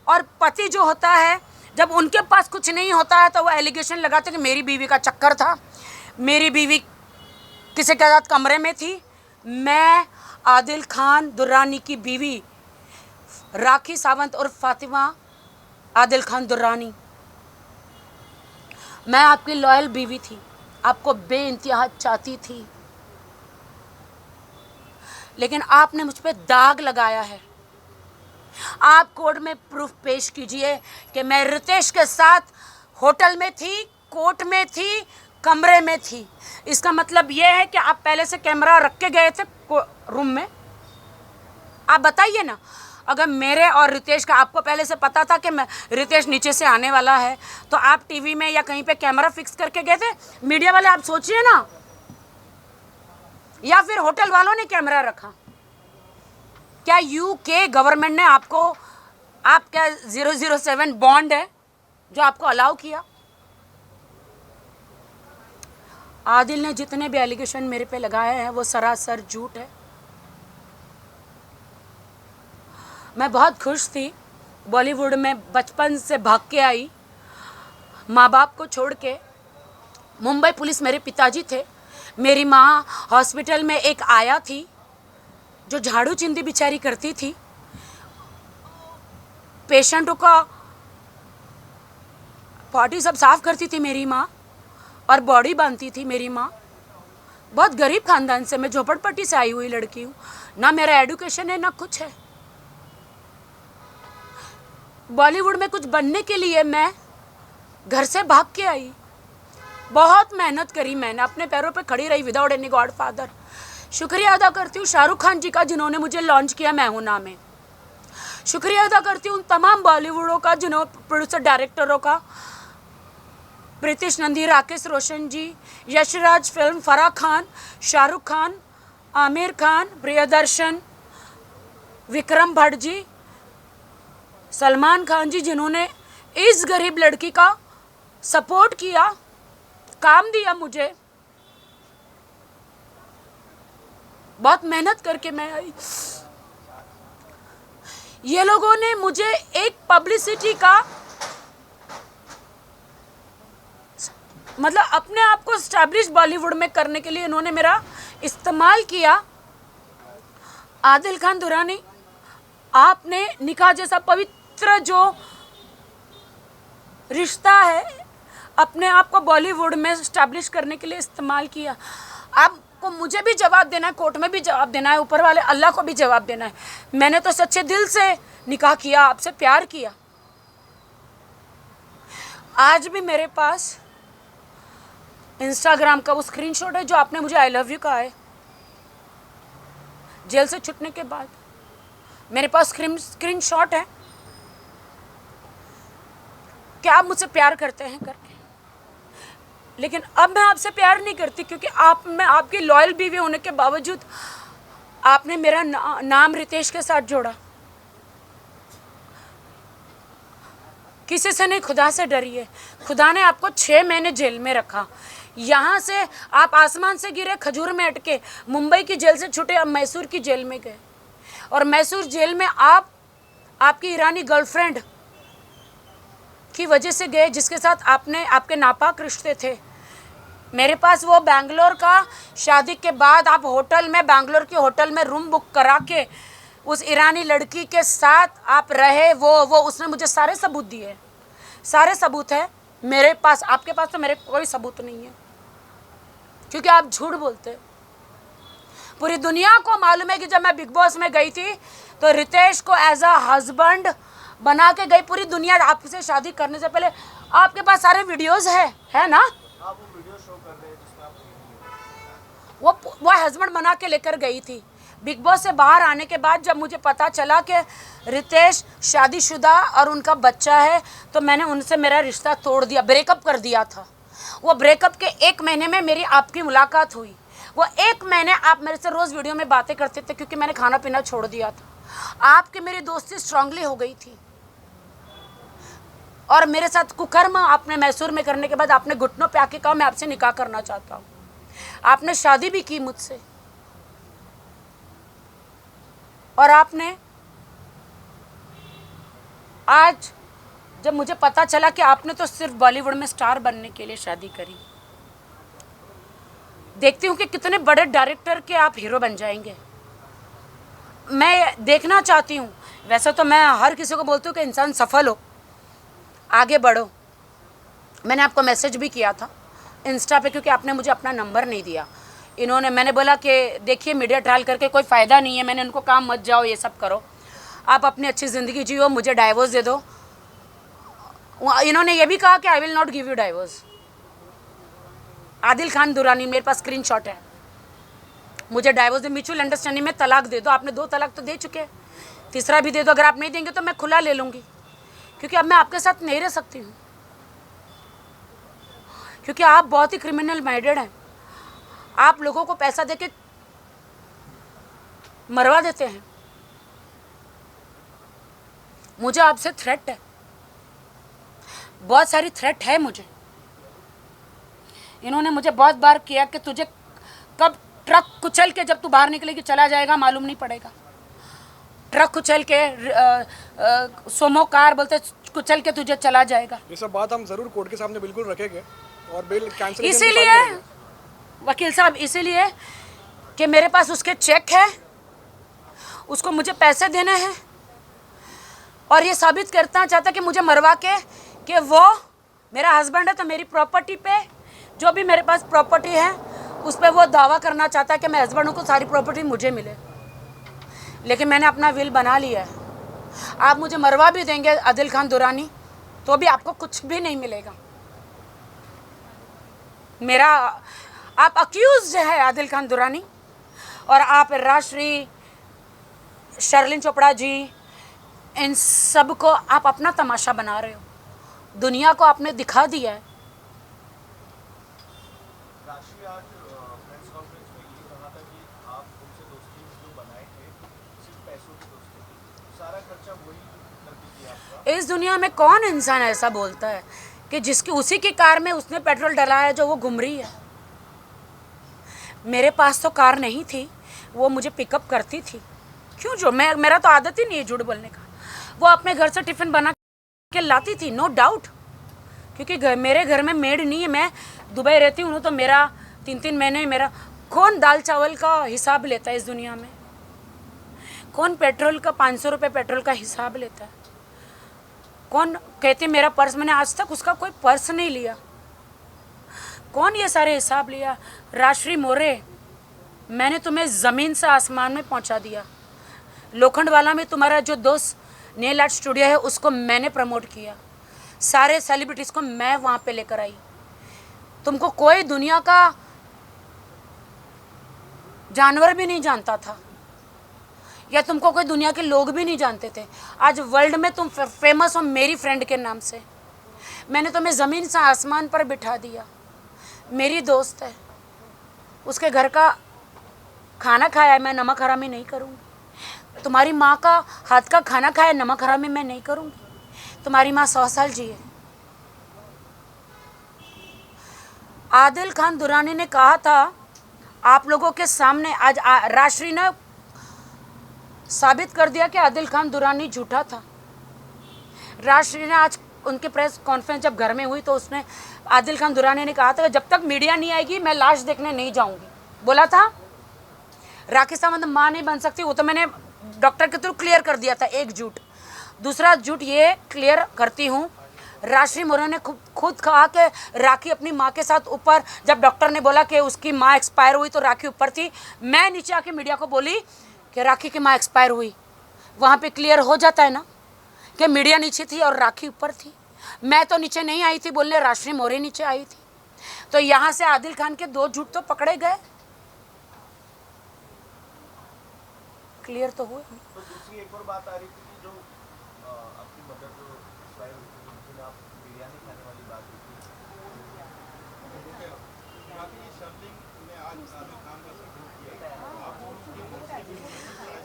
और पति जो होता है, जब उनके पास कुछ नहीं होता है तो वो एलिगेशन लगाते कि मेरी बीवी का चक्कर था, मेरी बीवी किसी के साथ कमरे में थी। मैं आदिल खान दुर्रानी की बीवी राखी सावंत और फातिमा आदिल खान दुर्रानी, मैं आपकी लॉयल बीवी थी, आपको बेइंतहा चाहती थी, लेकिन आपने मुझ पे दाग लगाया है। आप कोर्ट में प्रूफ पेश कीजिए कि मैं रितेश के साथ होटल में थी, कोर्ट में थी, कमरे में थी। इसका मतलब यह है कि आप पहले से कैमरा रख के गए थे रूम में। आप बताइए ना, अगर मेरे और रितेश का आपको पहले से पता था कि मैं रितेश नीचे से आने वाला है, तो आप टीवी में या कहीं पे कैमरा फिक्स करके गए थे? मीडिया वाले, आप सोचिए ना, या फिर होटल वालों ने कैमरा रखा? क्या यूके गवर्नमेंट ने आपको, आपका 007 बॉन्ड है जो आपको अलाउ किया? आदिल ने जितने भी एलिगेशन मेरे पे लगाए हैं वो सरासर झूठ है। मैं बहुत खुश थी, बॉलीवुड में बचपन से भाग के आई, माँ बाप को छोड़ के। मुंबई पुलिस मेरे पिताजी थे, मेरी माँ हॉस्पिटल में एक आया थी जो झाड़ू चिंदी बेचारी करती थी, पेशेंटों का पॉटी सब साफ करती थी मेरी माँ, और बॉडी बांधती थी मेरी माँ। बहुत गरीब खानदान से, मैं झोपड़पट्टी से आई हुई लड़की हूँ, ना मेरा एडुकेशन है ना कुछ है। बॉलीवुड में कुछ बनने के लिए मैं घर से भाग के आई, बहुत मेहनत करी मैंने, अपने पैरों पे खड़ी रही विदाउट एनी गॉडफादर। शुक्रिया अदा करती हूँ शाहरुख खान जी का जिन्होंने मुझे लॉन्च किया मैं हूं ना में। शुक्रिया अदा करती हूँ तमाम बॉलीवुडों का, जिन्होंने प्रोड्यूसर डायरेक्टरों का, प्रीतिश नंदी, राकेश रोशन जी, यशराज फिल्म, फराह खान, शाहरुख खान, आमिर खान, प्रियदर्शन, विक्रम भट्ट जी, सलमान खान जी, जिन्होंने इस गरीब लड़की का सपोर्ट किया, काम दिया मुझे। बहुत मेहनत करके मैं आई। ये लोगों ने मुझे एक पब्लिसिटी का, मतलब अपने आप को स्टैब्लिश बॉलीवुड में करने के लिए इन्होंने मेरा इस्तेमाल किया। आदिल खान दुर्रानी, आपने निकाह जैसा पवित्र जो रिश्ता है अपने आप को बॉलीवुड में स्टैब्लिश करने के लिए इस्तेमाल किया। आपको मुझे भी जवाब देना है, कोर्ट में भी जवाब देना है, ऊपर वाले अल्लाह को भी जवाब देना है। मैंने तो सच्चे दिल से निकाह किया, आपसे प्यार किया। आज भी मेरे पास इंस्टाग्राम का वो स्क्रीनशॉट है जो आपने मुझे आई लव यू कहा है जेल से छूटने के बाद। मेरे पास स्क्रीनशॉट है कि आप मुझसे प्यार करते हैं करके, लेकिन अब मैं आपसे प्यार नहीं करती, क्योंकि मैं आपकी लॉयल बीवी होने के बावजूद आपने मेरा नाम रितेश के साथ जोड़ा। किसी से नहीं, खुदा से डरिए। खुदा ने आपको 6 महीने जेल में रखा। यहाँ से आप आसमान से गिरे, खजूर में अटके, मुंबई की जेल से छूटे, अब मैसूर की जेल में गए, और मैसूर जेल में आप आपकी ईरानी गर्लफ्रेंड की वजह से गए, जिसके साथ आपके नापाक रिश्ते थे। मेरे पास वो बैंगलोर का, शादी के बाद आप होटल में, बैंगलोर के होटल में रूम बुक करा के उस ईरानी लड़की के साथ आप रहे, वो उसने मुझे सारे सबूत दिए, सारे सबूत है मेरे पास। आपके पास तो मेरे कोई सबूत नहीं है, क्योंकि आप झूठ बोलते। पूरी दुनिया को मालूम है कि जब मैं बिग बॉस में गई थी तो रितेश को एज अ हस्बैंड बना के गई। पूरी दुनिया आपसे शादी करने से पहले, आपके पास सारे वीडियोस है ना? आप वो वीडियो शो कर रहे हैं जिसमें आप वो हस्बैंड बना के लेकर गई थी। बिग बॉस से बाहर आने के बाद जब मुझे पता चला कि रितेश शादीशुदा और उनका बच्चा है, तो मैंने उनसे मेरा रिश्ता तोड़ दिया, ब्रेकअप कर दिया था। वो ब्रेकअप के 1 महीने में मेरी आपकी मुलाकात हुई। वो 1 महीने आप मेरे से रोज़ वीडियो में बातें करते थे क्योंकि मैंने खाना पीना छोड़ दिया था। आपकी मेरी दोस्ती स्ट्रांगली हो गई थी और मेरे साथ कुकर्म आपने मैसूर में करने के बाद आपने घुटनों पे आके कहा मैं आपसे निकाह करना चाहता हूँ। आपने शादी भी की मुझसे और आपने आज जब मुझे पता चला कि आपने तो सिर्फ बॉलीवुड में स्टार बनने के लिए शादी करी, देखती हूँ कि कितने बड़े डायरेक्टर के आप हीरो बन जाएंगे। मैं देखना चाहती हूँ, वैसे तो मैं हर किसी को बोलती हूँ कि इंसान सफल हो, आगे बढ़ो। मैंने आपको मैसेज भी किया था इंस्टा पे क्योंकि आपने मुझे अपना नंबर नहीं दिया। मैंने बोला कि देखिए मीडिया ट्रायल करके कोई फ़ायदा नहीं है। मैंने उनको कहा मत जाओ, ये सब करो, आप अपनी अच्छी ज़िंदगी जियो, मुझे डाइवोर्स दे दो। इन्होंने ये भी कहा कि I will not give you divorce. Adil Khan Durrani, मेरे पास स्क्रीनशॉट है, मुझे डाइवोर्स दे, म्यूचुअल अंडरस्टैंडिंग में तलाक दे दो। आपने 2 तलाक तो दे चुके हैं, तीसरा भी दे दो। अगर आप नहीं देंगे तो मैं खुला ले लूँगी क्योंकि अब मैं आपके साथ नहीं रह सकती हूँ, क्योंकि आप बहुत ही क्रिमिनल माइंडेड हैं। आप लोगों को पैसा देके मरवा देते हैं। मुझे आपसे थ्रेट है, बहुत सारी थ्रेट है मुझे। इन्होंने मुझे बहुत बार किया कि तुझे कब ट्रक कुचल के जब तू बाहर निकलेगी चला जाएगा मालूम नहीं पड़ेगा। ट्रक कुचल के सोमो कार बोलते कुचल के तुझे चला जाएगा। ये सब बात हम जरूर कोर्ट के सामने बिल्कुल रखेंगे और बिल कैंसिल इसीलिए वकील साहब, इसीलिए कि मेरे पास उसके चेक है, उसको मुझे पैसे देने हैं और ये साबित करना चाहता कि मुझे मरवा के कि वो मेरा हस्बैंड है, तो मेरी प्रॉपर्टी पे जो भी मेरे पास प्रॉपर्टी है उस पर वो दावा करना चाहता है कि मैं हस्बैंड को सारी प्रॉपर्टी मुझे मिले। लेकिन मैंने अपना विल बना लिया है। आप मुझे मरवा भी देंगे आदिल खान दुरानी तो भी आपको कुछ भी नहीं मिलेगा। मेरा आप अक्यूज है आदिल खान दुरानी और आप राजश्री, शर्लिन चोपड़ा जी, इन सब को आप अपना तमाशा बना रहे हो। दुनिया को आपने दिखा दिया है। राशि आज प्रेस कॉन्फ्रेंस में ये कहा था कि आप उनसे दोस्ती जो बनाए थे सिर्फ पैसों की दोस्ती थी, सारा खर्चा वही करती थी आपका। इस दुनिया में कौन इंसान ऐसा बोलता है कि जिसकी उसी की कार में उसने पेट्रोल डला है जो वो घूम रही है? मेरे पास तो कार नहीं थी, वो मुझे पिकअप करती थी। क्यों? जो मेरा तो आदत ही नहीं है झूठ बोलने का। वो अपने घर से टिफ़िन बना के लाती थी, नो डाउट, क्योंकि मेरे घर में मेड नहीं है। मैं दुबई रहती हूँ तो मेरा 3-3 महीने मेरा कौन दाल चावल का हिसाब लेता है इस दुनिया में? कौन पेट्रोल का 500 रुपये पेट्रोल का हिसाब लेता है? कौन कहते मेरा पर्स, मैंने आज तक उसका कोई पर्स नहीं लिया। कौन ये सारे हिसाब लिया? राजश्री मोरे, मैंने तुम्हें ज़मीन से आसमान में पहुंचा दिया। लोखंडवाला में तुम्हारा जो दोस्त नेल आर्ट स्टूडियो है उसको मैंने प्रमोट किया। सारे सेलिब्रिटीज़ को मैं वहाँ पे लेकर आई। तुमको कोई दुनिया का जानवर भी नहीं जानता था या तुमको कोई दुनिया के लोग भी नहीं जानते थे। आज वर्ल्ड में तुम फेमस हो मेरी फ्रेंड के नाम से। मैंने तुम्हें ज़मीन से आसमान पर बिठा दिया। मेरी दोस्त है, उसके घर का खाना खाया है, मैं नमक हरामी नहीं करूँगी। तुम्हारी माँ का हाथ का खाना खाया, नमक हरामी मैं नहीं करूँगी। तुम्हारी माँ 100 साल जिए। आदिल खान दुरानी ने कहा था आप लोगों के सामने, आज राजश्री ने साबित कर दिया कि आदिल खान दुरानी झूठा था। राजश्री ने आज उनके प्रेस कॉन्फ्रेंस जब घर में हुई तो उसने आदिल खान दुरानी ने कहा था कि जब तक मीडिया नहीं आएगी मैं लाश देखने नहीं जाऊंगी। बोला था राखी सावंत माँ नहीं बन सकती, वो तो मैंने डॉक्टर के थ्रू क्लियर कर दिया था। एक झूठ। दूसरा झूठ ये क्लियर करती हूँ, राशि मोरे ने खुद कहा कि राखी अपनी माँ के साथ ऊपर, जब डॉक्टर ने बोला कि उसकी माँ एक्सपायर हुई तो राखी ऊपर थी, मैं नीचे आके मीडिया को बोली कि राखी की माँ एक्सपायर हुई। वहाँ पे क्लियर हो जाता है ना कि मीडिया नीचे थी और राखी ऊपर थी। मैं तो नीचे नहीं आई थी बोलने, राशि मोरे नीचे आई थी। तो यहाँ से आदिल खान के 2 झूठ तो पकड़े गए, क्लियर तो हुए। तो दूसरी एक और बात आ रही थी कि जो आपकी मदर जो एक्सपायर हुई थी, उस दिन आप बिरयानी खाने वाली बात हुई थी।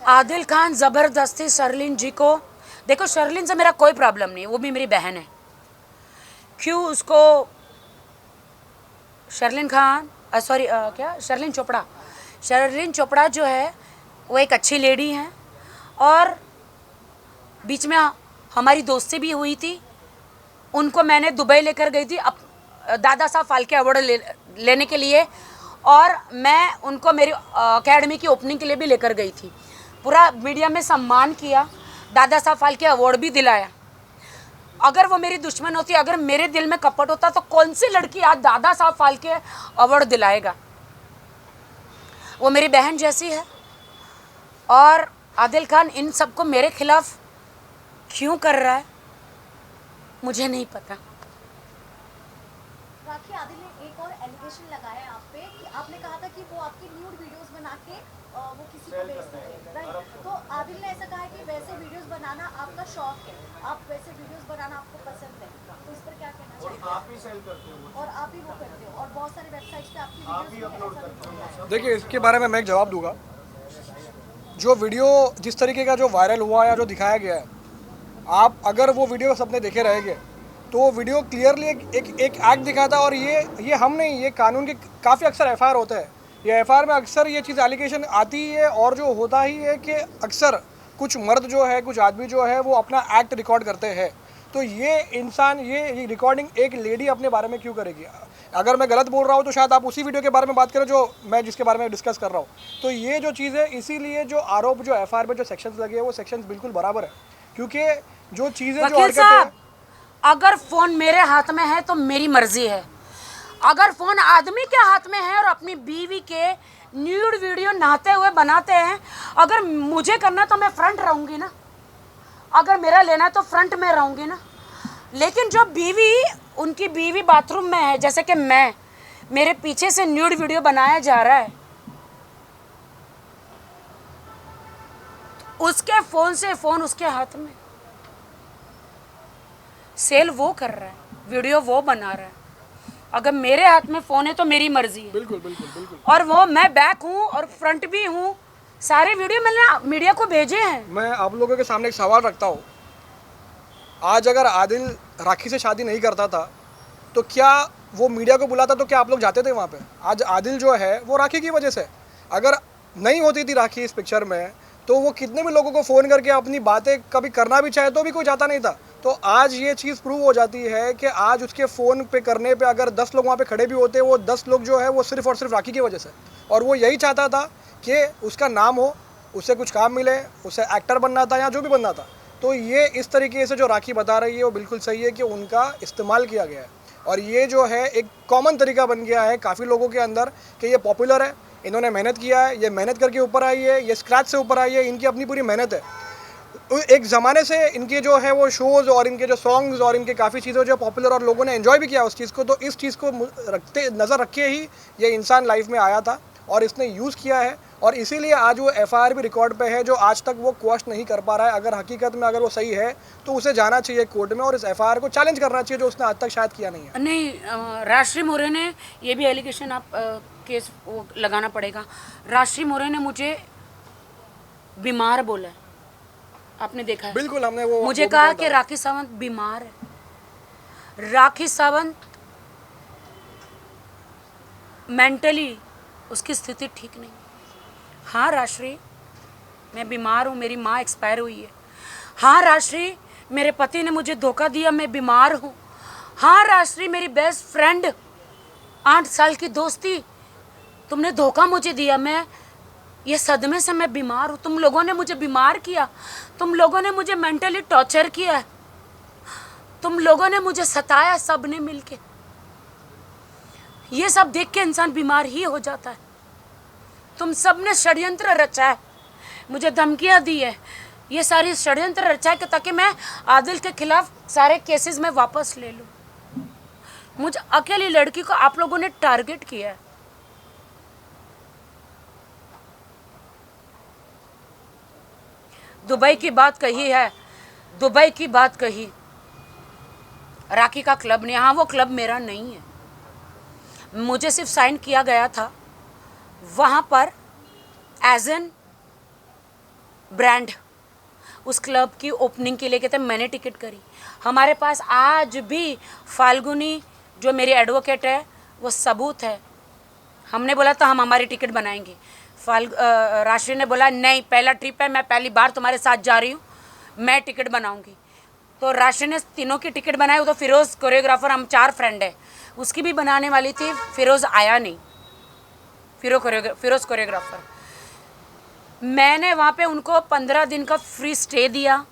आदिल खान ज़बरदस्ती शर्लिन जी को, देखो शर्लिन से मेरा कोई प्रॉब्लम नहीं, वो भी मेरी बहन है। क्यों उसको शर्लिन खान सॉरी क्या शर्लिन चोपड़ा जो है वो एक अच्छी लेडी हैं, और बीच में हमारी दोस्ती भी हुई थी। उनको मैंने दुबई लेकर गई थी दादा साहब फाल्के अवार्ड लेने के लिए, और मैं उनको मेरी अकेडमी की ओपनिंग के लिए भी लेकर गई थी। पूरा मीडिया में सम्मान किया, दादा साहब फाल्के अवार्ड भी दिलाया। अगर वो मेरी दुश्मन होती, अगर मेरे दिल में कपट होता, तो कौन सी लड़की आज दादा साहब फाल्के अवार्ड दिलाएगा? वो मेरी बहन जैसी है। और आदिल खान इन सबको मेरे खिलाफ क्यों कर रहा है मुझे नहीं पता। राखी, आदिल ने एक और एलिगेशन लगाया आप पे कि आपने कहा था कि वो आपकी न्यूड वीडियोस बना के वो किसी को भेजते हैं, राइट? तो आदिल ने ऐसा कहा है कि वैसे वीडियोस बनाना आपका शौक है, आप वैसे वीडियोस बनाना आपको पसंद है, तो इस पर क्या कहना चाहिए? और आप ही सेल करते हो और आप ही वो करते हो, और बहुत सारे वेबसाइट्स पे आपकी वीडियोस अपलोड करते हो। देखिए, इसके बारे में मैं एक जवाब दूंगा। जो वीडियो जिस तरीके का जो वायरल हुआ या जो दिखाया गया है, आप अगर वो वीडियो सबने देखे रहेंगे तो वो वीडियो क्लियरली एक एक्ट दिखाता है। और ये हम नहीं, ये कानून के काफ़ी अक्सर एफआईआर होते हैं। ये एफआईआर में अक्सर ये चीज़ एलिगेशन आती ही है, और जो होता ही है कि अक्सर कुछ मर्द जो है, कुछ आदमी जो है, वो अपना एक्ट रिकॉर्ड करते हैं। तो ये इंसान ये रिकॉर्डिंग एक लेडी अपने बारे में क्यों करेगी? अगर मैं गलत बोल रहा हूँ तो शायद आप उसी वीडियो के बारे में बात करें जो मैं जिसके बारे में डिस्कस कर रहा हूँ। तो ये जो चीज़ है, इसीलिए जो आरोप जो एफआईआर में जो सेक्शंस लगे हैं वो सेक्शंस बिल्कुल बराबर है, क्योंकि जो चीज़ें जो वकील साहब, अगर फ़ोन मेरे हाथ में है तो मेरी मर्जी है। अगर फ़ोन आदमी के हाथ में है और अपनी बीवी के न्यूड वीडियो नहाते हुए बनाते हैं, अगर मुझे करना तो मैं फ्रंट रहूँगी ना, अगर मेरा लेना है तो फ्रंट में रहूँगी ना। लेकिन जो बीवी, उनकी बीवी बाथरूम में है, जैसे कि मेरे पीछे से न्यूड वीडियो बनाया जा रहा है, उसके फ़ोन से फ़ोन उसके हाथ में, सेल वो कर रहा है, वीडियो वो बना रहा है। अगर मेरे हाथ में फ़ोन है तो मेरी मर्जी है। बिल्कुल बिल्कुल बिल्कुल। और वो मैं बैक हूँ और फ्रंट भी हूँ, सारे वीडियो मैंने मीडिया को भेजे हैं। मैं आप लोगों के सामने एक सवाल रखता हूँ। आज अगर आदिल राखी से शादी नहीं करता था तो क्या वो मीडिया को बुलाता, तो क्या आप लोग जाते थे वहाँ पे? आज आदिल जो है वो राखी की वजह से, अगर नहीं होती थी राखी इस पिक्चर में तो वो कितने भी लोगों को फ़ोन करके अपनी बातें कभी करना भी चाहे तो भी कोई जाता नहीं था। तो आज ये चीज़ प्रूव हो जाती है कि आज उसके फ़ोन पे करने पे अगर 10 लोग वहाँ पे खड़े भी होते, वो 10 लोग जो है वो सिर्फ़ और सिर्फ राखी की वजह से, और वो यही चाहता था कि उसका नाम हो, उसे कुछ काम मिले, उसे एक्टर बनना था या जो भी बनना था। तो ये इस तरीके से जो राखी बता रही है वो बिल्कुल सही है कि उनका इस्तेमाल किया गया है, और ये जो है एक कॉमन तरीका बन गया है काफ़ी लोगों के अंदर कि ये पॉपुलर है, इन्होंने मेहनत किया है, ये मेहनत करके ऊपर आई है, ये स्क्रैच से ऊपर आई है, इनकी अपनी पूरी मेहनत है। एक ज़माने से इनके जो है वो शोज़ और इनके जो सॉन्ग्स और इनके काफ़ी चीज़ें जो पॉपुलर और लोगों ने एंजॉय भी किया उस चीज़ को, तो इस चीज़ को नज़र रखे ही ये इंसान लाइफ में आया था और इसने यूज़ किया है, और इसीलिए आज वो एफआईआर भी रिकॉर्ड पे है जो आज तक वो क्वेश्चन नहीं कर पा रहा है। अगर हकीकत में अगर वो सही है तो उसे जाना चाहिए कोर्ट में और इस एफआईआर को चैलेंज करना चाहिए जो उसने आज तक शायद किया नहीं है। नहीं, राशि मोरे ने ये भी एलिगेशन आप केस वो लगाना पड़ेगा। राशि मोरे ने मुझे बीमार बोला है, आपने देखा है? बिल्कुल, हमने वो मुझे कहा कि राखी सावंत बीमार है, राखी सावंत मेंटली उसकी स्थिति ठीक नहीं। हाँ राशि, मैं बीमार हूँ, मेरी माँ एक्सपायर हुई है। हाँ राशि, मेरे पति ने मुझे धोखा दिया, मैं बीमार हूँ। हाँ राशि, मेरी बेस्ट फ्रेंड 8 साल की दोस्ती, तुमने धोखा मुझे दिया, मैं ये सदमे से मैं बीमार हूँ। तुम लोगों ने मुझे बीमार किया, तुम लोगों ने मुझे मेंटली टॉर्चर किया है, तुम लोगों ने मुझे सताया, सब ने मिलके। ये सब देख के इंसान बीमार ही हो जाता है। तुम सब ने षड्यंत्र रचा है, मुझे धमकियां दी है, ये सारी षड्यंत्र रचा है कि ताकि मैं आदिल के खिलाफ सारे केसेस में वापस ले लूं। मुझे अकेली लड़की को आप लोगों ने टारगेट किया है। दुबई की बात कही है, दुबई की बात कही, राखी का क्लब ने, हाँ वो क्लब मेरा नहीं है, मुझे सिर्फ साइन किया गया था वहाँ पर एज एन ब्रांड। उस क्लब की ओपनिंग के लिए कहते मैंने टिकट करी। हमारे पास आज भी फाल्गुनी जो मेरी एडवोकेट है वो सबूत है। हमने बोला था हम हमारी टिकट बनाएंगे, राशि ने बोला नहीं, पहला ट्रिप है, मैं पहली बार तुम्हारे साथ जा रही हूँ, मैं टिकट बनाऊंगी। तो राशि ने तीनों की टिकट बनाई। वो तो फिरोज़ कोरियोग्राफर, हम 4 फ्रेंड है, उसकी भी बनाने वाली थी, फिरोज़ आया नहीं, फिरोज़ कोरियोग्राफर। मैंने वहाँ पे उनको 15 दिन का फ्री स्टे दिया।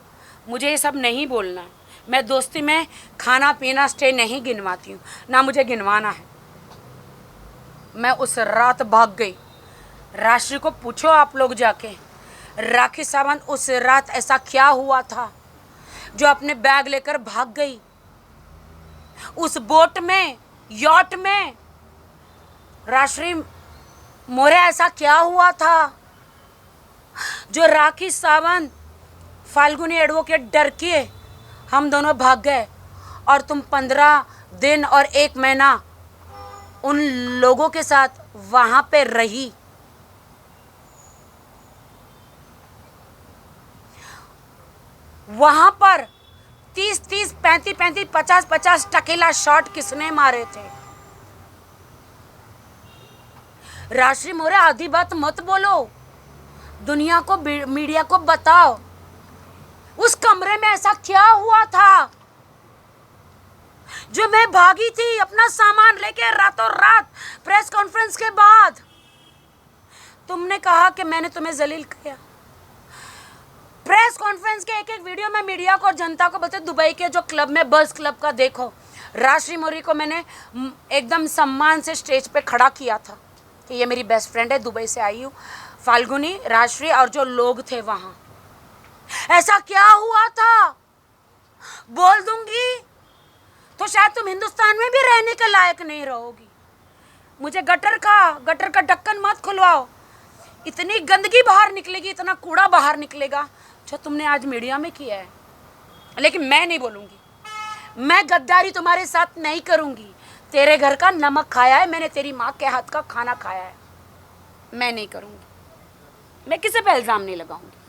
मुझे ये सब नहीं बोलना है, मैं दोस्ती में खाना पीना स्टे नहीं गिनवाती हूँ, ना मुझे गिनवाना है। मैं उस रात भाग गई। राशि को पूछो आप लोग जाके, राखी सावंत उस रात ऐसा क्या हुआ था जो अपने बैग लेकर भाग गई। उस बोट में, यॉट में राशि मोरे ऐसा क्या हुआ था जो राखी सावंत, फाल्गुनी एडवोकेट डर के हम दोनों भाग गए और तुम 15 दिन और 1 महीना उन लोगों के साथ वहां पे रही। वहां पर 30-30, 35-35, 50-50 टकीला शॉट किसने मारे थे? राशि मोरे आधी बात मत बोलो, दुनिया को, मीडिया को बताओ उस कमरे में ऐसा क्या हुआ था जो मैं भागी थी अपना सामान लेके रातों रात प्रेस कॉन्फ्रेंस के बाद। तुमने कहा कि मैंने तुम्हें जलील किया। प्रेस कॉन्फ्रेंस के एक वीडियो में मीडिया को और जनता को बोलते दुबई के जो क्लब में, बस क्लब का देखो, राशि मोरी को मैंने एकदम सम्मान से स्टेज पे खड़ा किया था कि ये मेरी बेस्ट फ्रेंड है, दुबई से आई हूँ। फाल्गुनी, राशि और जो लोग थे वहाँ, ऐसा क्या हुआ था? बोल दूंगी तो शायद तुम हिंदुस्तान में भी रहने के लायक नहीं रहोगी। मुझे गटर का ढक्कन मत खुलवाओ, इतनी गंदगी बाहर निकलेगी, इतना कूड़ा बाहर निकलेगा जो तुमने आज मीडिया में किया है। लेकिन मैं नहीं बोलूँगी, मैं गद्दारी तुम्हारे साथ नहीं करूँगी। तेरे घर का नमक खाया है मैंने, तेरी माँ के हाथ का खाना खाया है, मैं नहीं करूँगी। मैं किसी पे इल्ज़ाम नहीं लगाऊंगी।